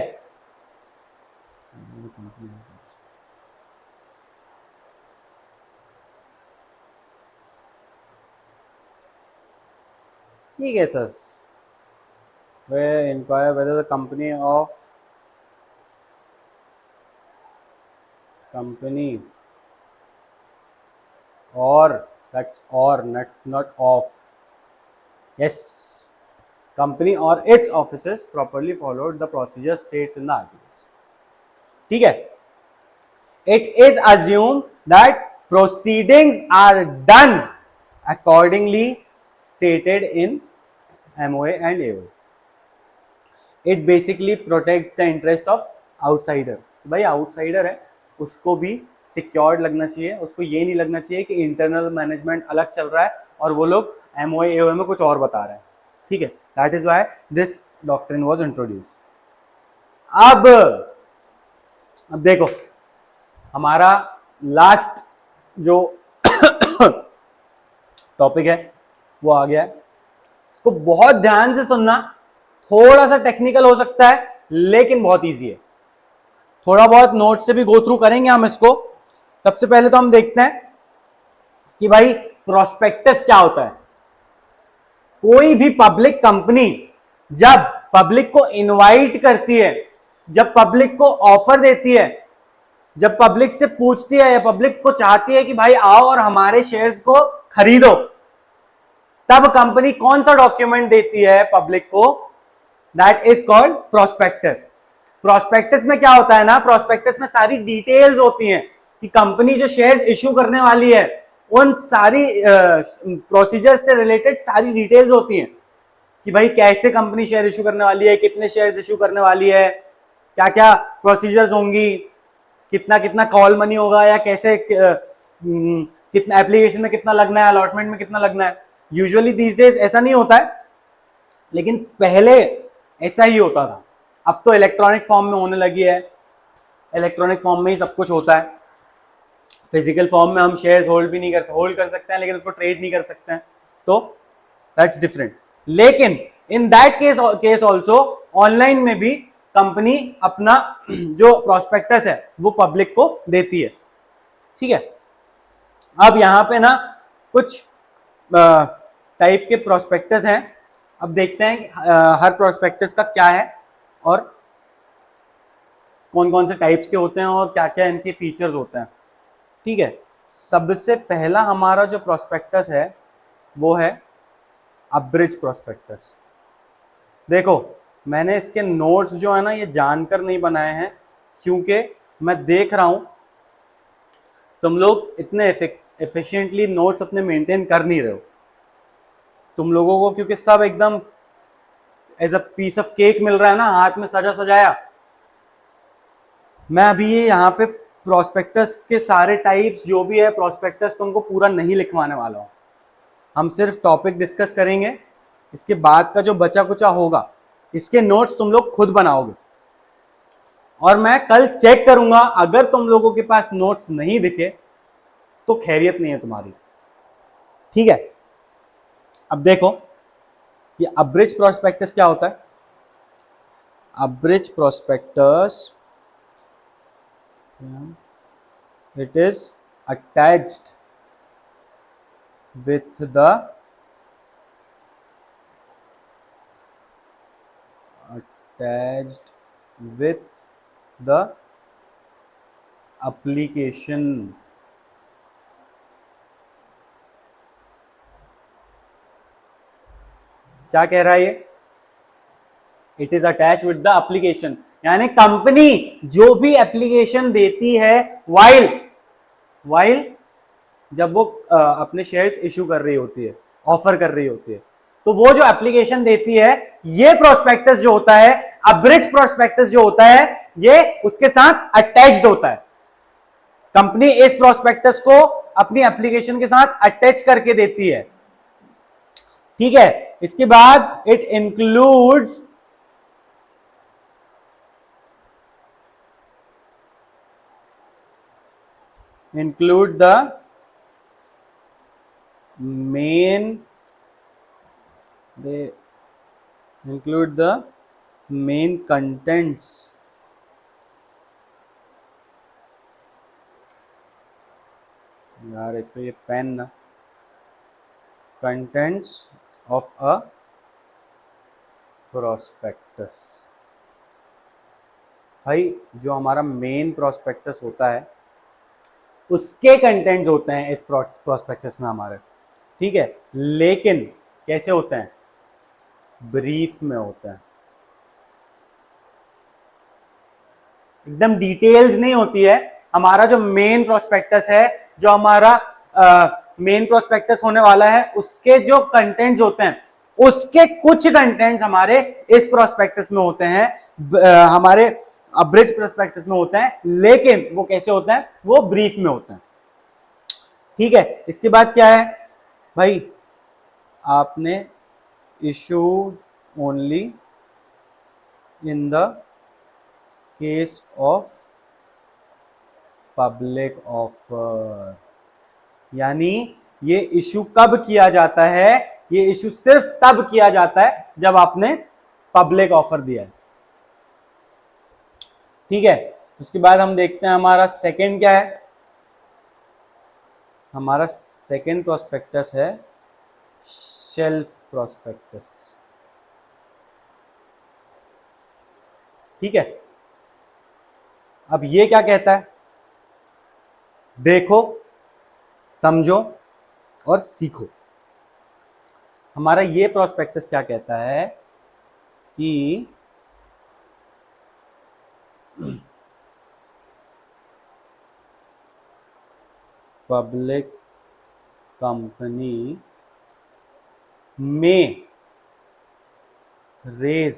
Speaker 1: ठीक है sir. They inquire whether the company or that's or not of, yes, company or its officers properly followed the procedure states in the articles. ठीक है, it is assumed that proceedings are done accordingly stated in MOA and AOA. It basically protects the interest of outsider. भाई outsider है उसको भी secured लगना चाहिए, उसको ये नहीं लगना चाहिए कि इंटरनल मैनेजमेंट अलग चल रहा है और वो लोग MOA AOA में कुछ और बता रहे हैं। ठीक है, that is why this doctrine was introduced. अब देखो हमारा लास्ट जो टॉपिक है वो आ गया है, इसको बहुत ध्यान से सुनना, थोड़ा सा टेक्निकल हो सकता है लेकिन बहुत इजी है। थोड़ा बहुत नोट से भी गो थ्रू करेंगे हम इसको। सबसे पहले तो हम देखते हैं कि भाई प्रोस्पेक्टस क्या होता है। कोई भी पब्लिक कंपनी जब पब्लिक को इनवाइट करती है, जब पब्लिक को ऑफर देती है, जब पब्लिक से पूछती है या पब्लिक को चाहती है कि भाई आओ और हमारे शेयर्स को खरीदो, तब कंपनी कौन सा डॉक्यूमेंट देती है पब्लिक को, that is called prospectus. Prospectus में क्या होता है ना, प्रोस्पेक्टस में सारी डिटेल्स होती हैं कि कंपनी जो शेयर्स इश्यू करने वाली है उन सारी प्रोसीजर से रिलेटेड सारी डिटेल्स होती हैं कि भाई कैसे कंपनी शेयर इश्यू करने वाली है, कितने शेयर्स इश्यू करने वाली है, क्या क्या प्रोसीजर्स होंगी, कितना कितना कॉल मनी होगा या कैसे कितना एप्लीकेशन में कितना लगना है, अलॉटमेंट में कितना लगना है। यूजुअली दीज डेज ऐसा नहीं होता है, लेकिन पहले ऐसा ही होता था। अब तो इलेक्ट्रॉनिक फॉर्म में होने लगी है, इलेक्ट्रॉनिक फॉर्म में ही सब कुछ होता है। फिजिकल फॉर्म में हम शेयर्स होल्ड कर सकते हैं लेकिन उसको ट्रेड नहीं कर सकते हैं, तो दैट्स डिफरेंट। लेकिन in that case also online में भी कंपनी अपना जो प्रोस्पेक्टस है वो पब्लिक को देती है। ठीक है, अब यहां पे ना कुछ टाइप के प्रोस्पेक्टस हैं। अब देखते हैं कि हर प्रोस्पेक्टस का क्या है और कौन कौन से टाइप्स के होते हैं और क्या क्या इनके फीचर्स होते हैं। ठीक है, सबसे पहला हमारा जो प्रोस्पेक्टस है वो है अब्रिज प्रोस्पेक्टस। देखो मैंने इसके नोट्स जो है ना ये जानकर नहीं बनाए हैं, क्योंकि मैं देख रहा हूं तुम लोग इतने एफिशिएंटली नोट्स अपने मेंटेन कर नहीं रहे हो। तुम लोगों को क्योंकि सब एकदम as a piece of cake मिल रहा है ना, हाथ में सजा सजाया। मैं अभी ये यहाँ पे प्रोस्पेक्टस के सारे टाइप्स जो भी है प्रोस्पेक्टस तुमको पूरा नहीं लिखवाने वाला हूँ, हम सिर्फ टॉपिक डिस्कस करेंगे। इसके बाद का जो बचा कुचा होगा इसके नोट्स तुम लोग खुद बनाओगे, और मैं कल चेक करूंगा, अगर तुम लोगों के पास नोट्स नहीं दिखे तो खैरियत नहीं है तुम्हारी, ठीक है। अब देखो ये अब्रिज प्रोस्पेक्टस क्या होता है। Abridge prospectus, it is attached with the application। क्या कह रहा है ये? It is attach with the application, यानी कंपनी जो भी एप्लीकेशन देती है वाइल जब वो अपने शेयर्स इशू कर रही होती है, ऑफर कर रही होती है, तो वो जो एप्लीकेशन देती है, ये प्रोस्पेक्टस जो होता है, अब्रिज प्रोस्पेक्टस जो होता है, ये उसके साथ अटैच्ड होता है। कंपनी इस प्रोस्पेक्टस को अपनी एप्लीकेशन के साथ अटैच करके देती है, ठीक है। इसके बाद it includes the main, they include the main contents यार, एक तो ये पेन ना, contents of a prospectus। भाई जो हमारा मेन प्रोस्पेक्टस होता है उसके कंटेंट्स होते हैं इस प्रोस्पेक्टस में हमारे, ठीक है। लेकिन कैसे होते हैं? ब्रीफ में होते हैं, एकदम डिटेल्स नहीं होती है। हमारा जो मेन प्रोस्पेक्टस है, जो हमारा मेन प्रोस्पेक्टस होने वाला है, उसके जो कंटेंट्स होते हैं, उसके कुछ कंटेंट्स हमारे इस प्रोस्पेक्टस में होते हैं, हमारे अब्रिज प्रोस्पेक्टस में होते हैं, लेकिन वो कैसे होते हैं? वो ब्रीफ में होते हैं, ठीक है। इसके बाद क्या है भाई? आपने issue only in the case of public offer, यानी ये इशू कब किया जाता है? ये इशू सिर्फ तब किया जाता है जब आपने पब्लिक ऑफर दिया है, ठीक है। उसके बाद हम देखते हैं हमारा सेकंड क्या है। हमारा सेकंड प्रोस्पेक्टस है शेल्फ प्रोस्पेक्टस, ठीक है। अब ये क्या कहता है? देखो, समझो और सीखो। हमारा ये प्रोस्पेक्टस क्या कहता है कि पब्लिक कंपनी में raise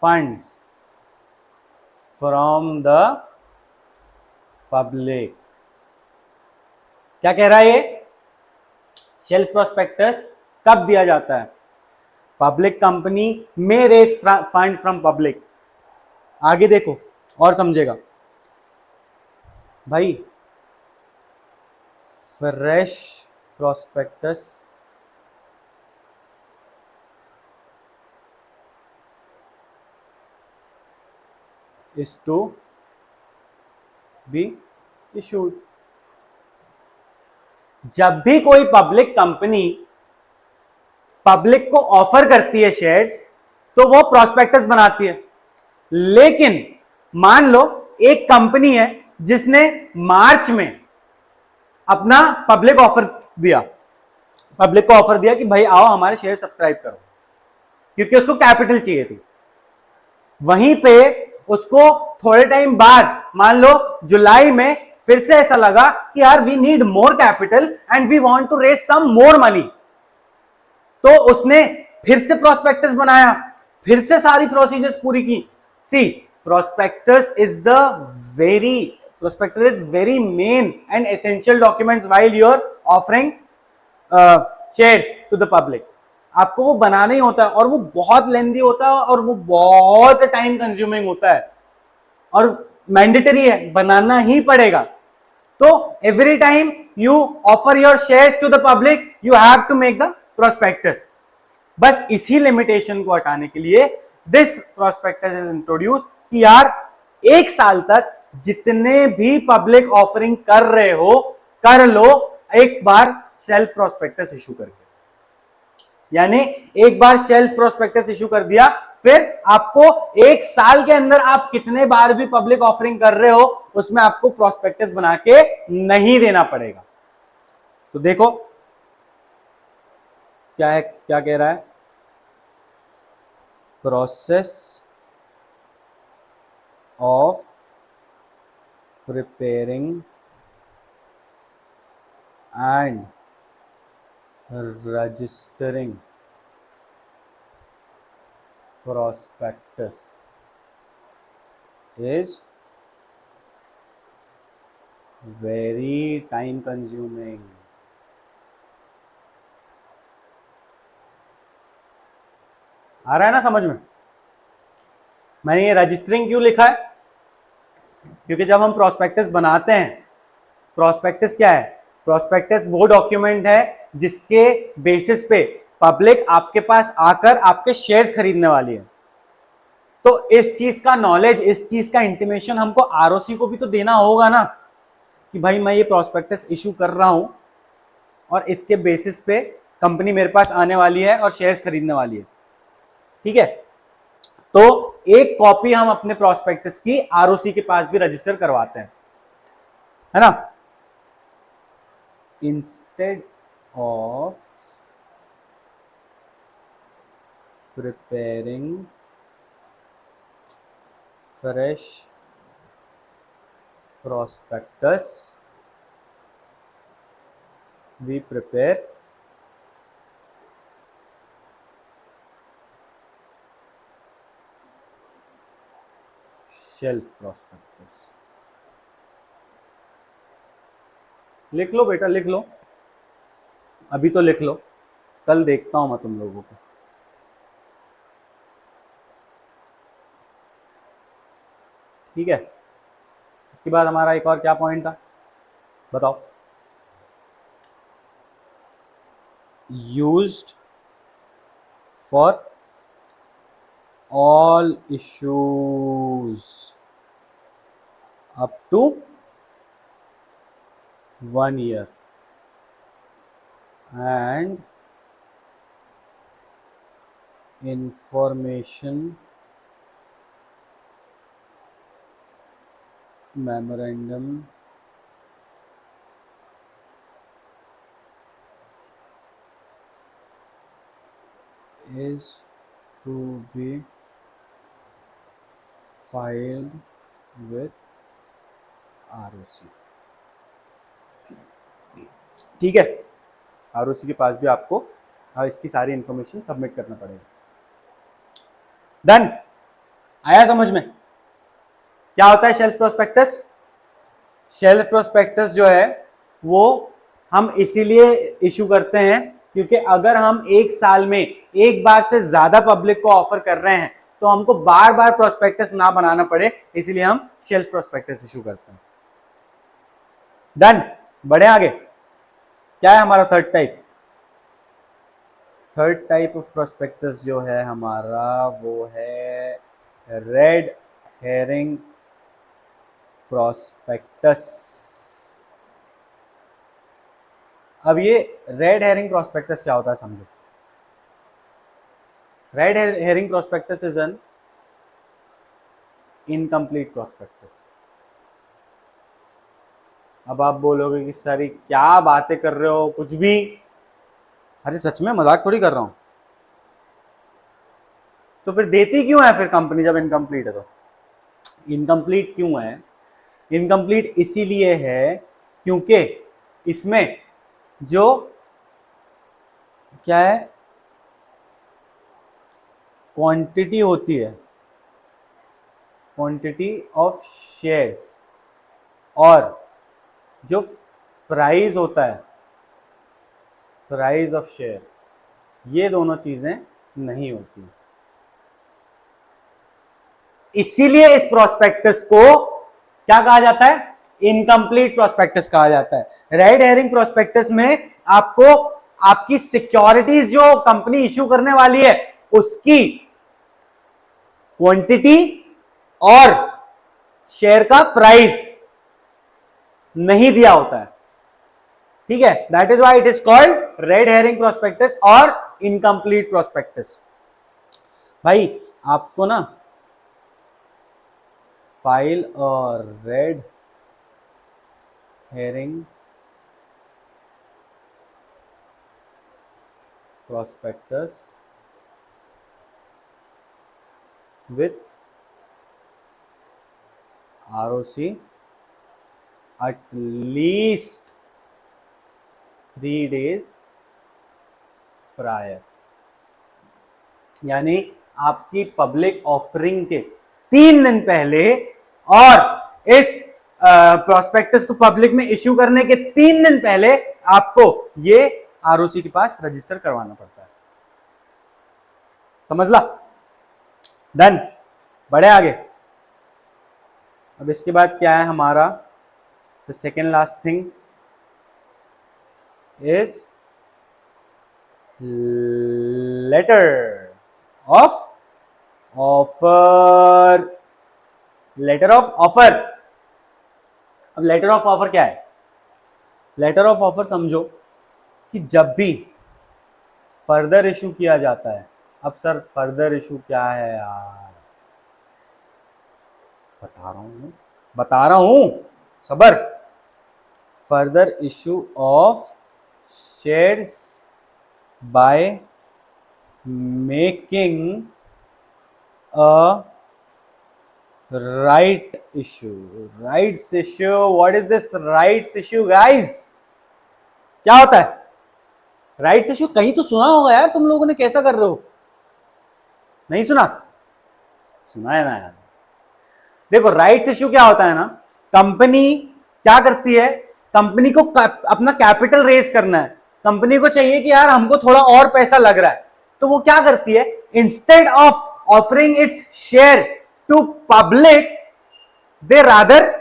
Speaker 1: funds from the public. क्या कह रहा है ये? शेल्फ प्रोस्पेक्टस कब दिया जाता है? पब्लिक कंपनी में रेज फंड फ्रॉम पब्लिक। आगे देखो और समझेगा भाई। Fresh prospectus is to be issued। जब भी कोई पब्लिक कंपनी पब्लिक को ऑफर करती है शेयर्स, तो वो प्रोस्पेक्टस बनाती है। लेकिन मान लो एक कंपनी है जिसने मार्च में अपना पब्लिक ऑफर दिया, पब्लिक को ऑफर दिया कि भाई आओ हमारे शेयर सब्सक्राइब करो, क्योंकि उसको कैपिटल चाहिए थी। वहीं पे उसको थोड़े टाइम बाद, मान लो जुलाई में, फिर से ऐसा लगा कि यार we need more capital and we want to raise some more money, तो उसने फिर से प्रोस्पेक्टस बनाया, फिर से सारी प्रोसीजर्स पूरी की। See prospectus is very main and essential documents while you are offering shares to the public. आपको वो बनाना ही होता है और वो बहुत लेंदी होता है और वो बहुत टाइम कंज्यूमिंग होता है और मैंडेटरी है, बनाना ही पड़ेगा। तो every time you offer your shares to the public you have to make the prospectus. बस इसी लिमिटेशन को हटाने के लिए दिस प्रोस्पेक्टस इज इंट्रोड्यूस कि यार 1 साल तक जितने भी पब्लिक ऑफरिंग कर रहे हो कर लो एक बार सेल्फ प्रोस्पेक्टस इशू करके। यानी एक बार सेल्फ प्रोस्पेक्टस इशू कर दिया, फिर आपको 1 साल के अंदर आप कितने बार भी पब्लिक ऑफरिंग कर रहे हो उसमें आपको प्रोस्पेक्टस बना के नहीं देना पड़ेगा। तो देखो क्या है, क्या कह रहा है, process of preparing and registering prospectus is very time consuming. आ रहा है ना समझ में? मैंने ये रजिस्टरिंग क्यों लिखा है? क्योंकि जब हम प्रोस्पेक्टस बनाते हैं, प्रोस्पेक्टस क्या है? प्रोस्पेक्टस वो डॉक्यूमेंट है जिसके बेसिस पे पब्लिक आपके पास आकर आपके शेयर्स खरीदने वाली है। तो इस चीज का नॉलेज, इस चीज का इंटीमेशन हमको आरओसी को भी तो देना होगा ना कि भाई मैं ये प्रोस्पेक्टस इशू कर रहा हूं और इसके बेसिस पे कंपनी मेरे पास आने वाली है और शेयर्स खरीदने वाली है। ठीक है, तो एक कॉपी हम अपने प्रोस्पेक्टस की आरओसी के पास भी रजिस्टर करवाते हैं, है ना। Instead of preparing fresh prospectus we prepare shelf prospectus। लिख लो बेटा, लिख लो, अभी तो लिख लो, कल देखता हूं मैं तुम लोगों को। ठीक है, इसके बाद हमारा एक और क्या पॉइंट था बताओ? Used for all issues up to 1 year and information memorandum is to be filed with ROC। ठीक है, आरओसी के पास भी आपको इसकी सारी इंफॉर्मेशन सबमिट करना पड़ेगा। डन, आया समझ में? क्या होता है शेल्फ प्रोस्पेक्टस? शेल्फ प्रोस्पेक्टस जो है वो हम इसीलिए इशू करते हैं क्योंकि अगर हम 1 साल में एक बार से ज्यादा पब्लिक को ऑफर कर रहे हैं तो हमको बार बार प्रोस्पेक्टस ना बनाना पड़े, इसीलिए हम शेल्फ प्रोस्पेक्टस इशू करते हैं। डन, बढ़े आगे। क्या है हमारा third type? Third type of prospectus जो है हमारा वो है रेड हेरिंग प्रोस्पेक्टस। अब ये रेड हेरिंग प्रोस्पेक्टस क्या होता है समझो। Red herring prospectus is an incomplete prospectus. अब आप बोलोगे कि सर क्या बातें कर रहे हो, कुछ भी। अरे सच में, मजाक थोड़ी कर रहा हूं। तो फिर देती क्यों है फिर कंपनी जब इनकम्प्लीट है? तो इनकम्प्लीट क्यों है? इनकम्प्लीट इसीलिए है क्योंकि इसमें जो क्या है, क्वांटिटी होती है, क्वांटिटी ऑफ शेयर्स, और जो प्राइस होता है, प्राइस ऑफ शेयर, ये दोनों चीजें नहीं होती। इसीलिए इस प्रोस्पेक्टस को क्या कहा जाता है? इनकम्प्लीट प्रोस्पेक्टस कहा जाता है। रेड हेरिंग प्रोस्पेक्टस में आपको आपकी सिक्योरिटीज जो कंपनी इश्यू करने वाली है उसकी क्वांटिटी और शेयर का प्राइस नहीं दिया होता है, ठीक है? That is why it is called red herring prospectus और इनकम्प्लीट प्रोस्पेक्टस। भाई आपको ना फाइल और red herring prospectus with ROC at least 3 days prior, यानी आपकी पब्लिक ऑफरिंग के 3 दिन पहले और इस प्रोस्पेक्टस को पब्लिक में इश्यू करने के 3 दिन पहले आपको ये ROC के पास रजिस्टर करवाना पड़ता है। समझ ला? डन। बढ़े आगे। अब इसके बाद क्या है हमारा? The second last thing is letter of offer. Letter of offer. अब लेटर ऑफ ऑफर क्या है? लेटर ऑफ ऑफर समझो कि जब भी फर्दर इशू किया जाता है, अब सर फर्दर इशू क्या है यार? बता रहा हूं, सबर। Further issue of shares by making a right issue. Rights issue, what is this rights issue guys? क्या होता है राइट्स इशू? कहीं तो सुना होगा यार तुम लोगों ने, कैसा कर रहे हो? नहीं सुना? सुना है ना यार। देखो राइट्स इशू क्या होता है ना, कंपनी क्या करती है, कंपनी को अपना कैपिटल रेज करना है, कंपनी को चाहिए कि यार हमको थोड़ा और पैसा लग रहा है, तो वो क्या करती है, instead of offering its share to public, they rather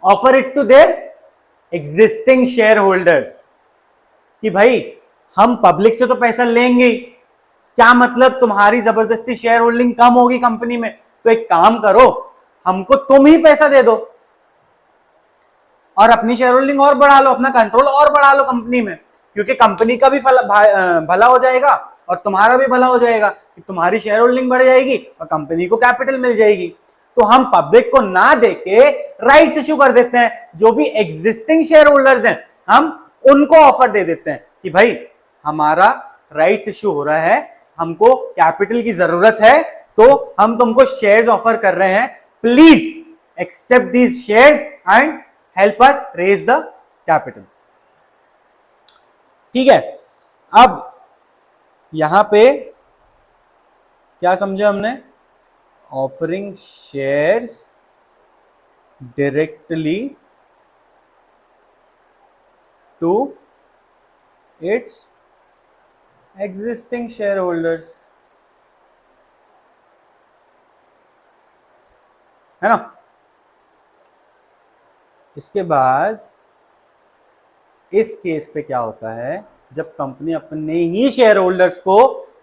Speaker 1: offer it to their existing share holders, कि भाई हम पब्लिक से तो पैसा लेंगे, क्या मतलब तुम्हारी जबरदस्ती शेयर होल्डिंग कम होगी कंपनी में, तो एक काम करो हमको तुम ही पैसा दे दो और अपनी शेयर होल्डिंग और बढ़ा लो, अपना कंट्रोल और बढ़ा लो कंपनी में, क्योंकि कंपनी का भी भला हो जाएगा और तुम्हारा भी भला हो जाएगा कि तुम्हारी शेयर होल्डिंग बढ़ जाएगी और कंपनी को कैपिटल मिल जाएगी। तो हम पब्लिक को ना देके राइट्स इश्यू कर देते हैं, जो भी एग्जिस्टिंग शेयर होल्डर्स हैं हम उनको ऑफर दे देते हैं कि भाई हमारा राइट्स इश्यू हो रहा है, हमको कैपिटल की जरूरत है, तो हम तुमको शेयर्स ऑफर कर रहे हैं, please accept these shares and help us raise the capital. ठीक है, अब यहां पे क्या समझे हमने? Offering shares directly to its existing share holders, है ना? इसके बाद इस केस पे क्या होता है, जब कंपनी अपने ही शेयर होल्डर्स को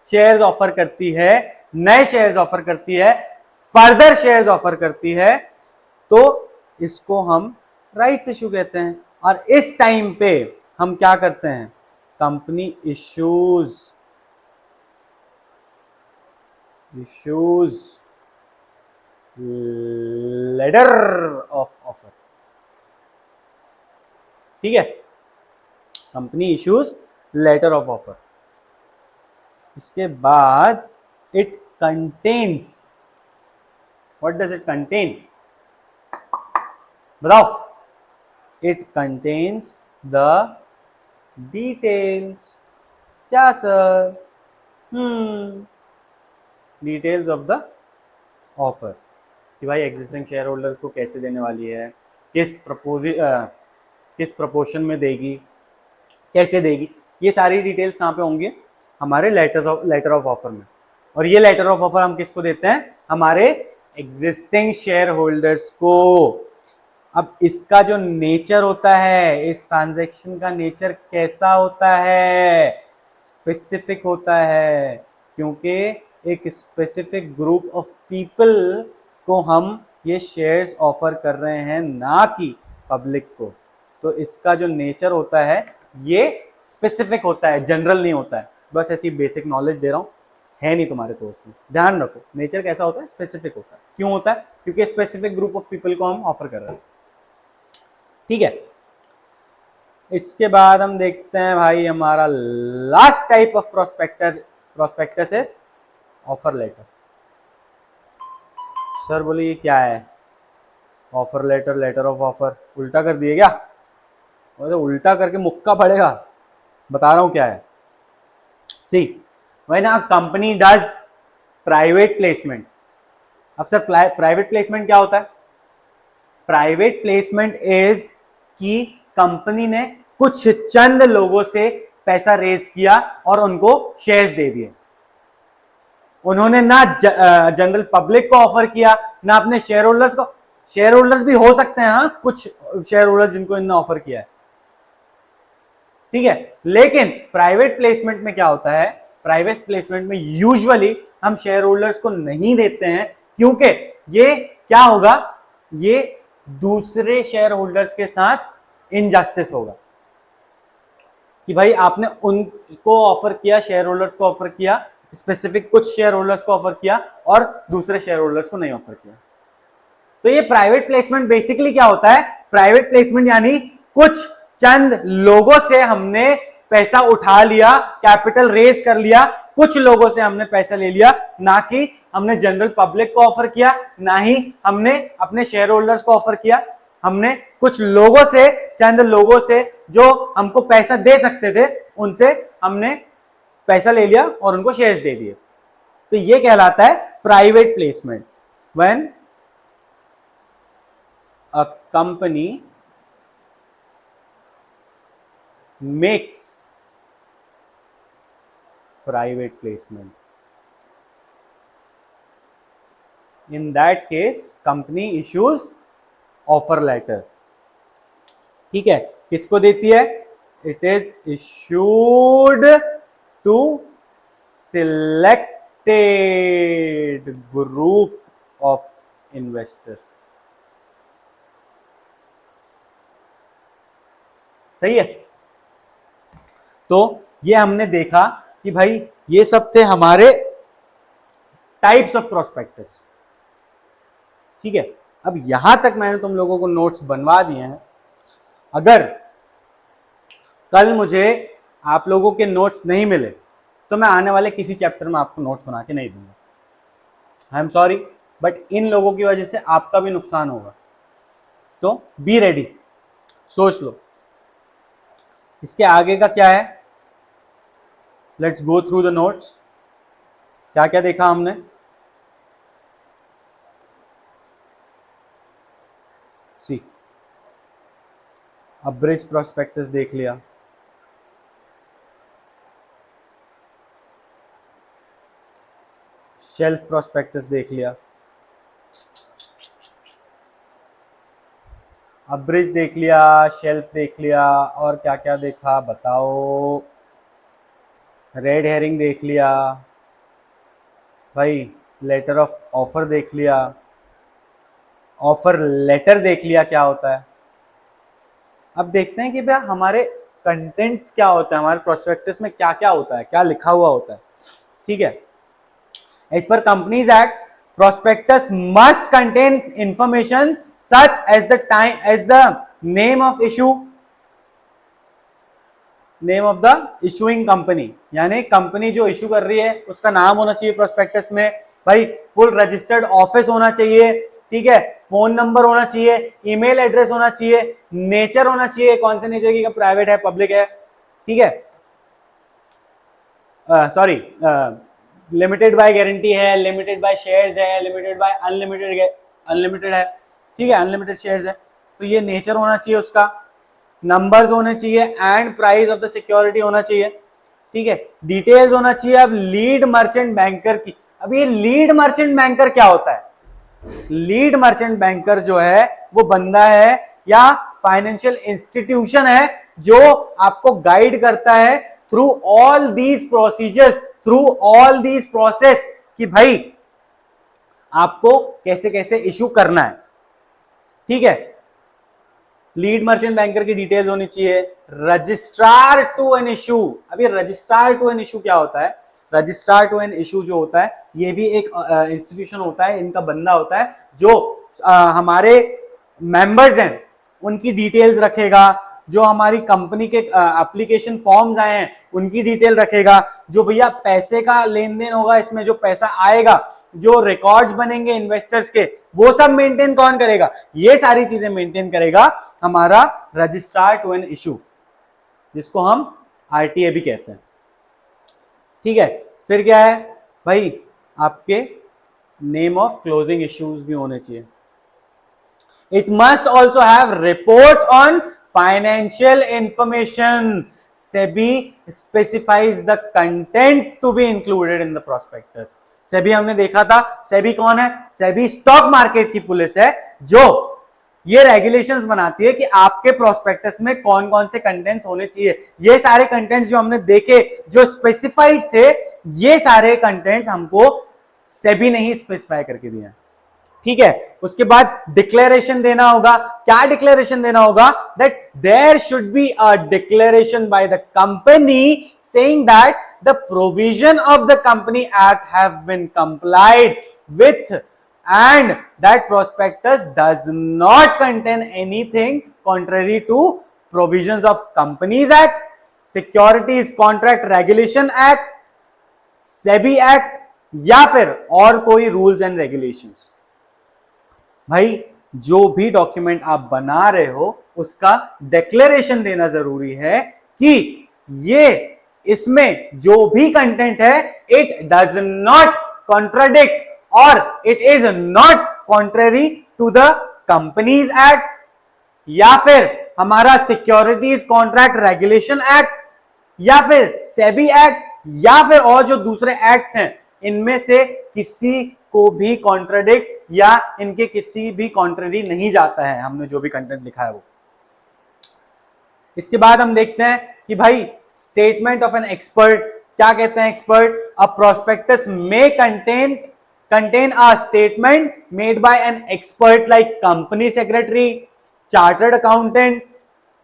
Speaker 1: शेयर्स ऑफर करती है, नए शेयर्स ऑफर करती है, फर्दर शेयर्स ऑफर करती है, तो इसको हम राइट्स इशू कहते हैं। और इस टाइम पे हम क्या करते हैं, company issues letter of offer. ठीक है, company issues letter of offer. इसके बाद it contains, what does it contain? बताओ। It contains the details. क्या sir? Details of the offer, कि भाई एग्जिस्टिंग शेयर होल्डर्स को कैसे देने वाली है, किस प्रपोर्शन में देगी, कैसे देगी, ये सारी डिटेल्स कहाँ पे होंगी, हमारे लेटर ऑफ ऑफर में। और ये लेटर ऑफ ऑफर हम किसको देते हैं, हमारे एग्जिस्टिंग शेयर होल्डर्स को। अब इसका जो नेचर होता है, इस ट्रांजैक्शन का नेचर कैसा होता है, स्पेसिफिक होता है, क्योंकि एक स्पेसिफिक ग्रुप ऑफ पीपल को हम ये शेयर्स ऑफर कर रहे हैं, ना कि पब्लिक को। तो इसका जो नेचर होता है ये स्पेसिफिक होता है, जनरल नहीं होता है। बस ऐसी बेसिक नॉलेज दे रहा हूँ, है नहीं तुम्हारे कोर्स में, ध्यान रखो। नेचर कैसा होता है, स्पेसिफिक होता है। क्यों होता है, क्योंकि स्पेसिफिक ग्रुप ऑफ पीपल को हम ऑफर कर रहे हैं, ठीक है। इसके बाद हम देखते हैं भाई हमारा last type of prospectus is offer letter. Sir बोले ये क्या है, offer letter, letter of offer उल्टा कर दिए क्या? तो उल्टा करके मुक्का पड़ेगा, बता रहा हूं क्या है। See when a company does private placement. अब सर प्राइवेट प्लेसमेंट क्या होता है? प्राइवेट प्लेसमेंट इज कि कंपनी ने कुछ चंद लोगों से पैसा रेज किया और उनको शेयर्स दे दिए। उन्होंने ना जनरल पब्लिक को ऑफर किया, ना अपने शेयर होल्डर्स को। शेयर होल्डर्स भी हो सकते हैं, हाँ, कुछ शेयर होल्डर्स जिनको इन्होंने ऑफर किया है, ठीक है। लेकिन प्राइवेट प्लेसमेंट में क्या होता है, प्राइवेट प्लेसमेंट में यूजुअली हम शेयर होल्डर्स को नहीं देते हैं, क्योंकि ये क्या होगा, ये दूसरे शेयर होल्डर्स के साथ इनजस्टिस होगा कि भाई आपने उनको ऑफर किया, शेयर होल्डर्स को ऑफर किया, स्पेसिफिक कुछ शेयर होल्डर्स को ऑफर किया और दूसरे शेयर होल्डर्स को नहीं ऑफर किया। तो ये प्राइवेट प्लेसमेंट बेसिकली क्या होता है, प्राइवेट प्लेसमेंट यानी कुछ चंद लोगों से हमने पैसा उठा लिया, कैपिटल रेज कर लिया, कुछ लोगों से हमने पैसा ले लिया, ना कि हमने जनरल पब्लिक को ऑफर किया, ना ही हमने अपने शेयर होल्डर्स को ऑफर किया। हमने कुछ लोगों से, चंद लोगों से जो हमको पैसा दे सकते थे, उनसे हमने पैसा ले लिया और उनको शेयर्स दे दिए। तो ये कहलाता है private placement. When a company makes private placement, in that case company issues offer letter, ठीक है। किसको देती है, it is issued to selected group of investors। सही है। तो ये हमने देखा कि भाई ये सब थे हमारे टाइप्स ऑफ प्रोस्पेक्टस, ठीक है। अब यहां तक मैंने तुम लोगों को नोट्स बनवा दिए हैं। अगर कल मुझे आप लोगों के नोट्स नहीं मिले तो मैं आने वाले किसी चैप्टर में आपको नोट्स बना के नहीं दूंगा। I am sorry, but in लोगों की वजह से आपका भी नुकसान होगा। तो बी रेडी, सोच लो इसके आगे का क्या है। Let's go through the notes. क्या क्या देखा हमने, सी अब्रिज प्रोस्पेक्टस देख लिया, शेल्फ प्रोस्पेक्टस देख लिया, अब्रिज देख लिया, शेल्फ देख लिया, और क्या क्या देखा बताओ। रेड हेरिंग देख लिया भाई, लेटर ऑफ ऑफर देख लिया, ऑफर लेटर देख लिया क्या होता है। अब देखते हैं कि भैया हमारे कंटेंट क्या होता है, हमारे प्रोस्पेक्टस में क्या क्या होता है, क्या लिखा हुआ होता है, ठीक है। As per companies act, prospectus must contain information such as the name of the issuing company, यानी कंपनी जो इशू कर रही है उसका नाम होना चाहिए प्रोस्पेक्टस में भाई, फुल रजिस्टर्ड ऑफिस होना चाहिए, ठीक है, फोन नंबर होना चाहिए, ईमेल एड्रेस होना चाहिए, नेचर होना चाहिए, कौन से नेचर की, प्राइवेट है पब्लिक है, ठीक है, सॉरी लिमिटेड बाय गारंटी है, लिमिटेड बाय शेयर्स है, लिमिटेड बाय अनलिमिटेड है, ठीक है, अनलिमिटेड शेयर्स है, तो ये नेचर होना चाहिए उसका, नंबर्स होने चाहिए and price of the security होना चाहिए, ठीक है, डिटेल्स होना चाहिए। अब लीड मर्चेंट बैंकर की, अब ये लीड मर्चेंट बैंकर क्या होता है? लीड मर्चेंट बैंकर जो है वो बंदा है या फाइनेंशियल इंस्टीट्यूशन है जो आपको गाइड करता है through all these procedures, through all these process, कि भाई आपको कैसे कैसे इशू करना है, ठीक है। लीड मर्चेंट बैंकर की डिटेल्स होनी चाहिए। रजिस्ट्रार टू एन इशू, अभी रजिस्ट्रार टू एन इशू क्या होता है? रजिस्ट्रार टू एन इशू जो होता है ये भी एक इंस्टीट्यूशन होता है, इनका बंदा होता है जो हमारे मेंबर्स हैं उनकी डिटेल्स रखेगा, जो हमारी कंपनी के एप्लीकेशन फॉर्म्स आए हैं उनकी डिटेल रखेगा, जो भैया पैसे का लेन देन होगा इसमें जो पैसा आएगा, जो रिकॉर्ड्स बनेंगे इन्वेस्टर्स के, वो सब मेंटेन कौन करेगा? ये सारी चीजें मेंटेन करेगा हमारा रजिस्ट्रार टू एन इशू, जिसको हम आरटीए भी कहते हैं, ठीक है। फिर क्या है भाई? आपके नेम ऑफ क्लोजिंग इश्यूज भी होने चाहिए। It must also have reports on financial information. SEBI specifies the content to be included in the prospectus. SEBI हमने देखा था, सेबी कौन है? सेबी स्टॉक मार्केट की पुलिस है जो ये रेगुलेशंस बनाती है कि आपके प्रोस्पेक्टस में कौन कौन से कंटेंट्स होने चाहिए। ये सारे कंटेंट्स जो हमने देखे जो स्पेसिफाइड थे, ये सारे कंटेंट्स हमको सेबी ने ही स्पेसिफाई करके दिए, ठीक है। उसके बाद डिक्लेरेशन देना होगा। क्या डिक्लेरेशन देना होगा? That there should be a declaration by the company saying that the provision of the company act have been complied with and that prospectus does not contain anything contrary to provisions of companies act, securities contract regulation act, SEBI act या फिर और कोई rules and regulations. भाई जो भी document आप बना रहे हो उसका डिक्लेरेशन देना जरूरी है कि ये इसमें जो भी कंटेंट है इट डज नॉट कॉन्ट्राडिक्ट और it is not contrary to the companies act या फिर हमारा सिक्योरिटीज कॉन्ट्रैक्ट रेगुलेशन एक्ट या फिर सेबी एक्ट या फिर और जो दूसरे एक्ट्स हैं, इनमें से किसी को भी कॉन्ट्राडिक्ट या इनके किसी भी कॉन्ट्ररी नहीं जाता है हमने जो भी कंटेंट लिखा है वो। इसके बाद हम देखते हैं कि भाई स्टेटमेंट ऑफ एन एक्सपर्ट, क्या कहते हैं एक्सपर्ट? अ प्रोस्पेक्टस में contain a statement made by an expert like company secretary, chartered accountant,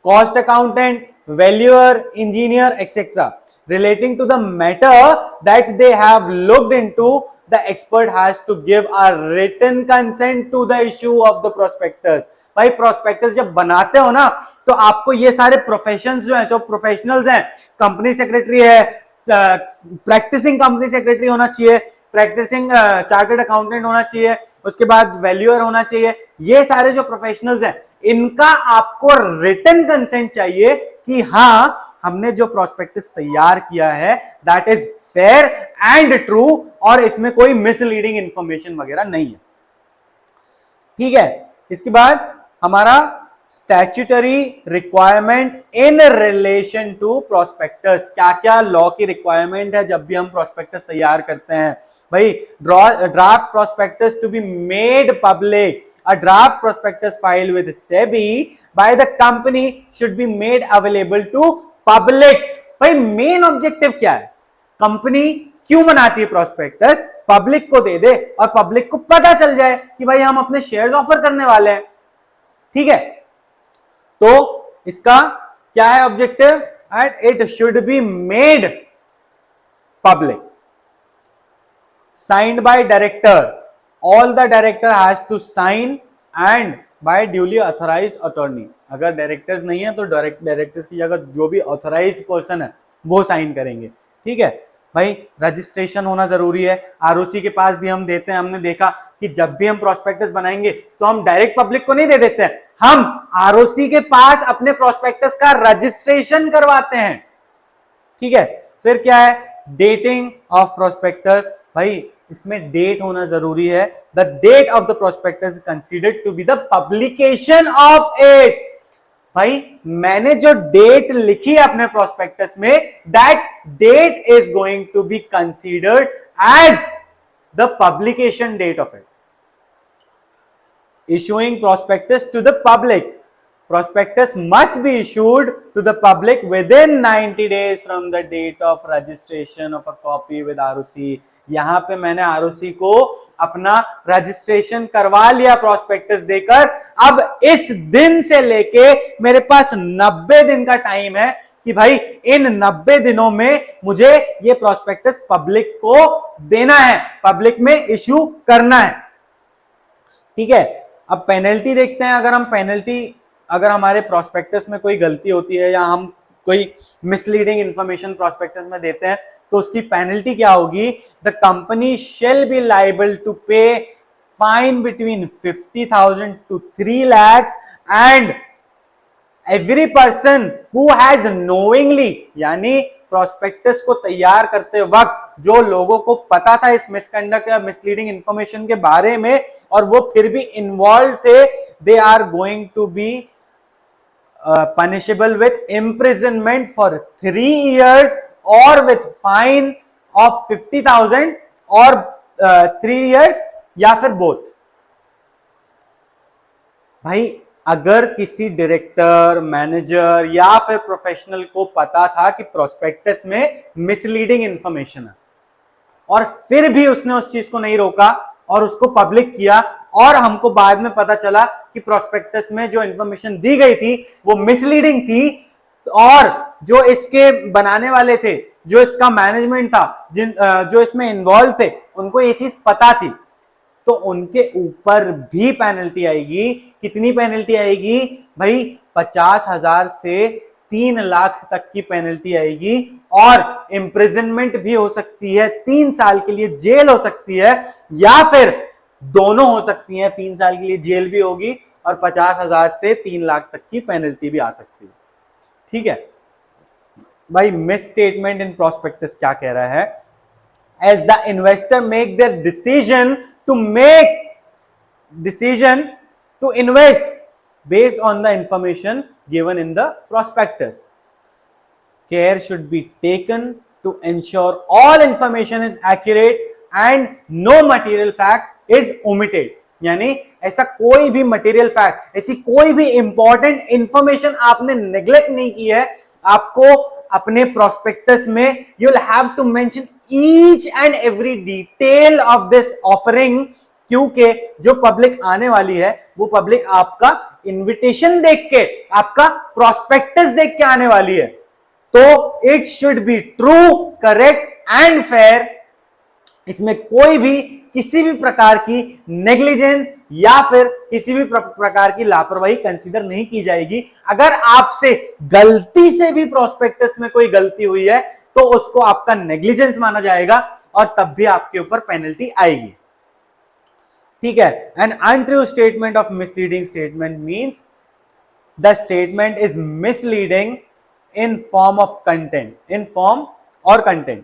Speaker 1: cost accountant, valuer, engineer etcetera relating to the matter that they have looked into. The expert has to give a written consent to the issue of the prospectus. भाई prospectus जब बनाते हो ना तो आपको ये सारे professions जो हैं, जो प्रोफेशनल्स हैं, कंपनी सेक्रेटरी है, प्रैक्टिसिंग कंपनी सेक्रेटरी होना चाहिए, प्रैक्टिसिंग चार्टर्ड अकाउंटेंट होना चाहिए, उसके बाद वैल्यूअर होना चाहिए, ये सारे जो प्रोफेशनल्स हैं इनका आपको रिटन कंसेंट चाहिए कि हाँ हमने जो प्रोस्पेक्टस तैयार किया है that is fair and true और इसमें कोई मिसलीडिंग इंफॉर्मेशन वगैरह नहीं है, ठीक है। इसके बाद हमारा statutory requirement in relation to prospectus, क्या क्या लॉ की रिक्वायरमेंट है जब भी हम प्रोस्पेक्टस तैयार करते हैं? भाई draft prospectus to be made public, a draft prospectus filed with SEBI by the company should be made available to public. भाई मेन ऑब्जेक्टिव क्या है? कंपनी क्यों बनाती है प्रोस्पेक्टस? पब्लिक को दे दे और पब्लिक को पता चल जाए कि भाई हम अपने शेयर्स ऑफर करने वाले हैं, ठीक है। तो इसका क्या है objective? And it should be made public, signed by director, all the director has to sign and by duly authorized attorney. अगर डायरेक्टर्स नहीं है तो डायरेक्टर्स की जगह जो भी ऑथराइज्ड पर्सन है वो साइन करेंगे, ठीक है। भाई रजिस्ट्रेशन होना जरूरी है, आरओसी के पास भी हम देते हैं। हमने देखा कि जब भी हम प्रोस्पेक्टस बनाएंगे तो हम डायरेक्ट पब्लिक को नहीं दे देते हैं, हम आरओसी के पास अपने प्रोस्पेक्टस का रजिस्ट्रेशन करवाते हैं, ठीक है। फिर क्या है? डेटिंग ऑफ प्रोस्पेक्टस, भाई इसमें डेट होना जरूरी है. The date of the prospectus considered to be the publication of it. भाई मैंने जो डेट लिखी है अपने प्रोस्पेक्टस में, that date is going to be considered as the publication date of it. Issuing prospectus to the public. Prospectus must be issued to the public within 90 days from the date of registration of a copy with ROC. यहां पे मैंने ROC को अपना registration करवा लिया prospectus देकर. अब इस दिन से लेके मेरे पास 90 दिन का टाइम है कि भाई इन 90 दिनों में मुझे ये प्रोस्पेक्टस पब्लिक को देना है, पब्लिक में इश्यू करना है. ठीक है. अब पेनल्टी देखते हैं. अगर हमारे प्रोस्पेक्टस में कोई गलती होती है या हम कोई मिसलीडिंग इंफॉर्मेशन प्रोस्पेक्टस में देते हैं तो उसकी पेनल्टी क्या होगी? The company shall be liable to pay fine between 50,000 to 3 lakhs and every person who has knowingly, यानी प्रोस्पेक्टस को तैयार करते वक्त जो लोगों को पता था इस मिसकंडक्ट या मिसलीडिंग इंफॉर्मेशन के बारे में और वो फिर भी इन्वॉल्व थे, they are going to be punishable with imprisonment for 3 years और विथ फाइन ऑफ 50,000 और 3 years या फिर बोथ. भाई अगर किसी डायरेक्टर, मैनेजर या फिर प्रोफेशनल को पता था कि प्रोस्पेक्टस में मिसलीडिंग इंफॉर्मेशन है और फिर भी उसने उस चीज को नहीं रोका और उसको पब्लिक किया और हमको बाद में पता चला कि प्रोस्पेक्टस में जो इंफॉर्मेशन दी गई थी वो मिसलीडिंग थी और जो इसके बनाने वाले थे, जो इसका मैनेजमेंट था, जो इसमें इन्वॉल्व थे, उनको ये चीज पता थी, तो उनके ऊपर भी पेनल्टी आएगी. कितनी पेनल्टी आएगी भाई? 50,000 से 3 लाख तक की पेनल्टी आएगी और इम्प्रिजनमेंट भी हो सकती है, 3 साल के लिए जेल हो सकती है या फिर दोनों हो सकती हैं. 3 साल के लिए जेल भी होगी और 50,000 से 3 लाख तक की पेनल्टी भी आ सकती है. ठीक है भाई. मिस स्टेटमेंट इन प्रोस्पेक्टस क्या कह रहा है? As the investor make their decision to invest based on the information given in the prospectus, care should be taken to ensure all information is accurate and no material fact is omitted. यानी ऐसा कोई भी material fact, ऐसी कोई भी important information आपने neglect नहीं की है. आपको अपने प्रोस्पेक्टस में you will have to mention each and every detail of this offering, क्योंकि जो पब्लिक आने वाली है वो पब्लिक आपका इनविटेशन देख के, आपका प्रोस्पेक्टस देख के आने वाली है. तो it should be true, correct and fair. इसमें कोई भी किसी भी प्रकार की नेग्लिजेंस या फिर किसी भी प्रकार की लापरवाही कंसीडर नहीं की जाएगी. अगर आपसे गलती से भी प्रोस्पेक्टस में कोई गलती हुई है तो उसको आपका नेग्लिजेंस माना जाएगा और तब भी आपके ऊपर पेनल्टी आएगी. ठीक है. An untrue statement of misleading statement means the statement is misleading in form of content, in form और कंटेंट,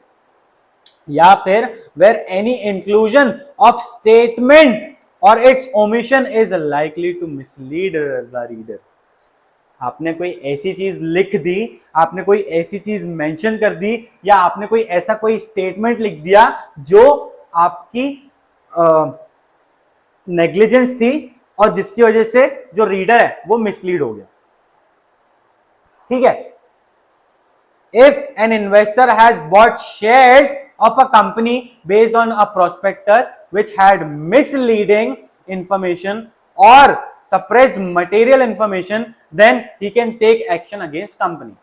Speaker 1: या फिर where any inclusion of statement और its omission is likely to mislead the reader. आपने कोई ऐसी चीज लिख दी, आपने कोई ऐसी चीज मेंशन कर दी या आपने कोई ऐसा कोई स्टेटमेंट लिख दिया जो आपकी नेग्लिजेंस थी और जिसकी वजह से जो रीडर है वो मिसलीड हो गया. ठीक है. If an investor has bought shares of a company based on a prospectus which had misleading information or suppressed material information, then he can take action against company.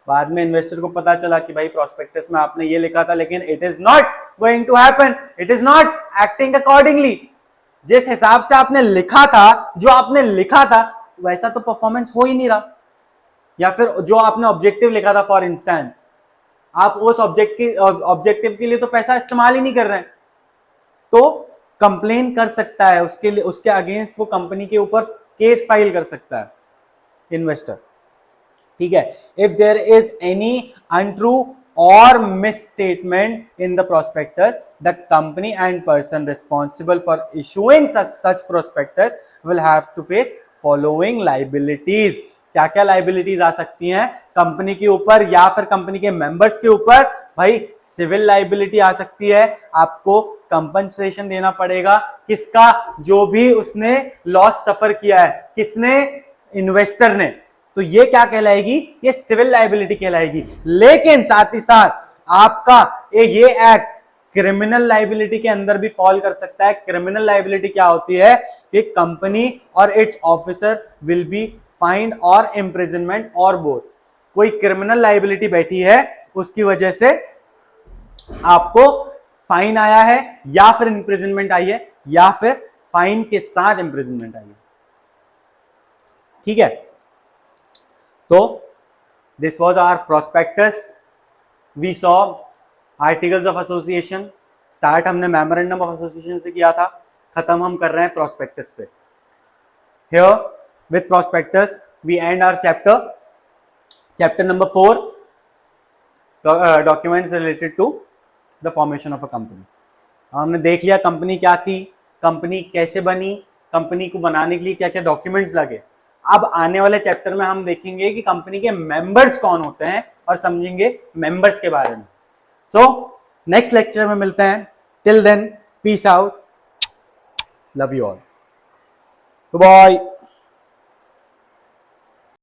Speaker 1: बाद में इन्वेस्टर को पता चला कि भाई प्रोस्पेक्टस में आपने ये लिखा था लेकिन it is not going to happen, it is not acting accordingly. जिस हिसाब से आपने लिखा था, जो आपने लिखा था वैसा तो परफॉर्मेंस हो ही नहीं रहा. या फिर जो आपने ऑब्जेक्टिव लिखा था, फॉर इंस्टेंस आप उस ऑब्जेक्टिव के लिए तो पैसा इस्तेमाल ही नहीं कर रहे हैं, तो कंप्लेन कर सकता है उसके लिए, उसके अगेंस्ट वो कंपनी के ऊपर केस फाइल कर सकता है इन्वेस्टर. ठीक है. If there is any untrue or misstatement in the prospectus, the company and person responsible for issuing such prospectus will have to face following liabilities. क्या क्या लाइबिलिटीज आ सकती हैं कंपनी के ऊपर या फिर कंपनी के मेंबर्स के ऊपर? भाई सिविल लाइबिलिटी आ सकती है, आपको कंपनसेशन देना पड़ेगा किसका? जो भी उसने लॉस सफर किया है, किसने? इन्वेस्टर ने। तो ये क्या कहलाएगी? ये सिविल लाइबिलिटी कहलाएगी। लेकिन साथ ही साथ आपका ये एक्ट क्रिमिनल लाइबिलिटी के अंदर भी फॉल कर सकता है। क्रिमिनल लाइबिलिटी क्या होती है कि कंपनी और it's officer will be find और इम्प्रिजनमेंट और बोथ। कोई क्रिमिनल लाइबिलिटी बैठी है, उसकी वजह से आपको फाइन आया है या फिर इम्प्रिजनमेंट आई है या फिर फाइन के साथ इम्प्रिजनमेंट आई है। ठीक है, तो this was our prospectus. We saw articles of association. Start हमने मेमोरेंडम ऑफ एसोसिएशन से किया था, खत्म हम कर रहे हैं प्रोस्पेक्टस पे। Here with prospectus we end our chapter number 4, documents related to the formation of a company. हमने देख लिया कंपनी क्या थी, कंपनी कैसे बनी, कंपनी को बनाने के लिए क्या क्या डॉक्यूमेंट्स लगे। अब आने वाले चैप्टर में हम देखेंगे कि कंपनी के मेंबर्स कौन होते हैं और समझेंगे मेंबर्स के बारे में। सो नेक्स्ट लेक्चर में मिलते हैं। Till then, peace out, love you all, bye.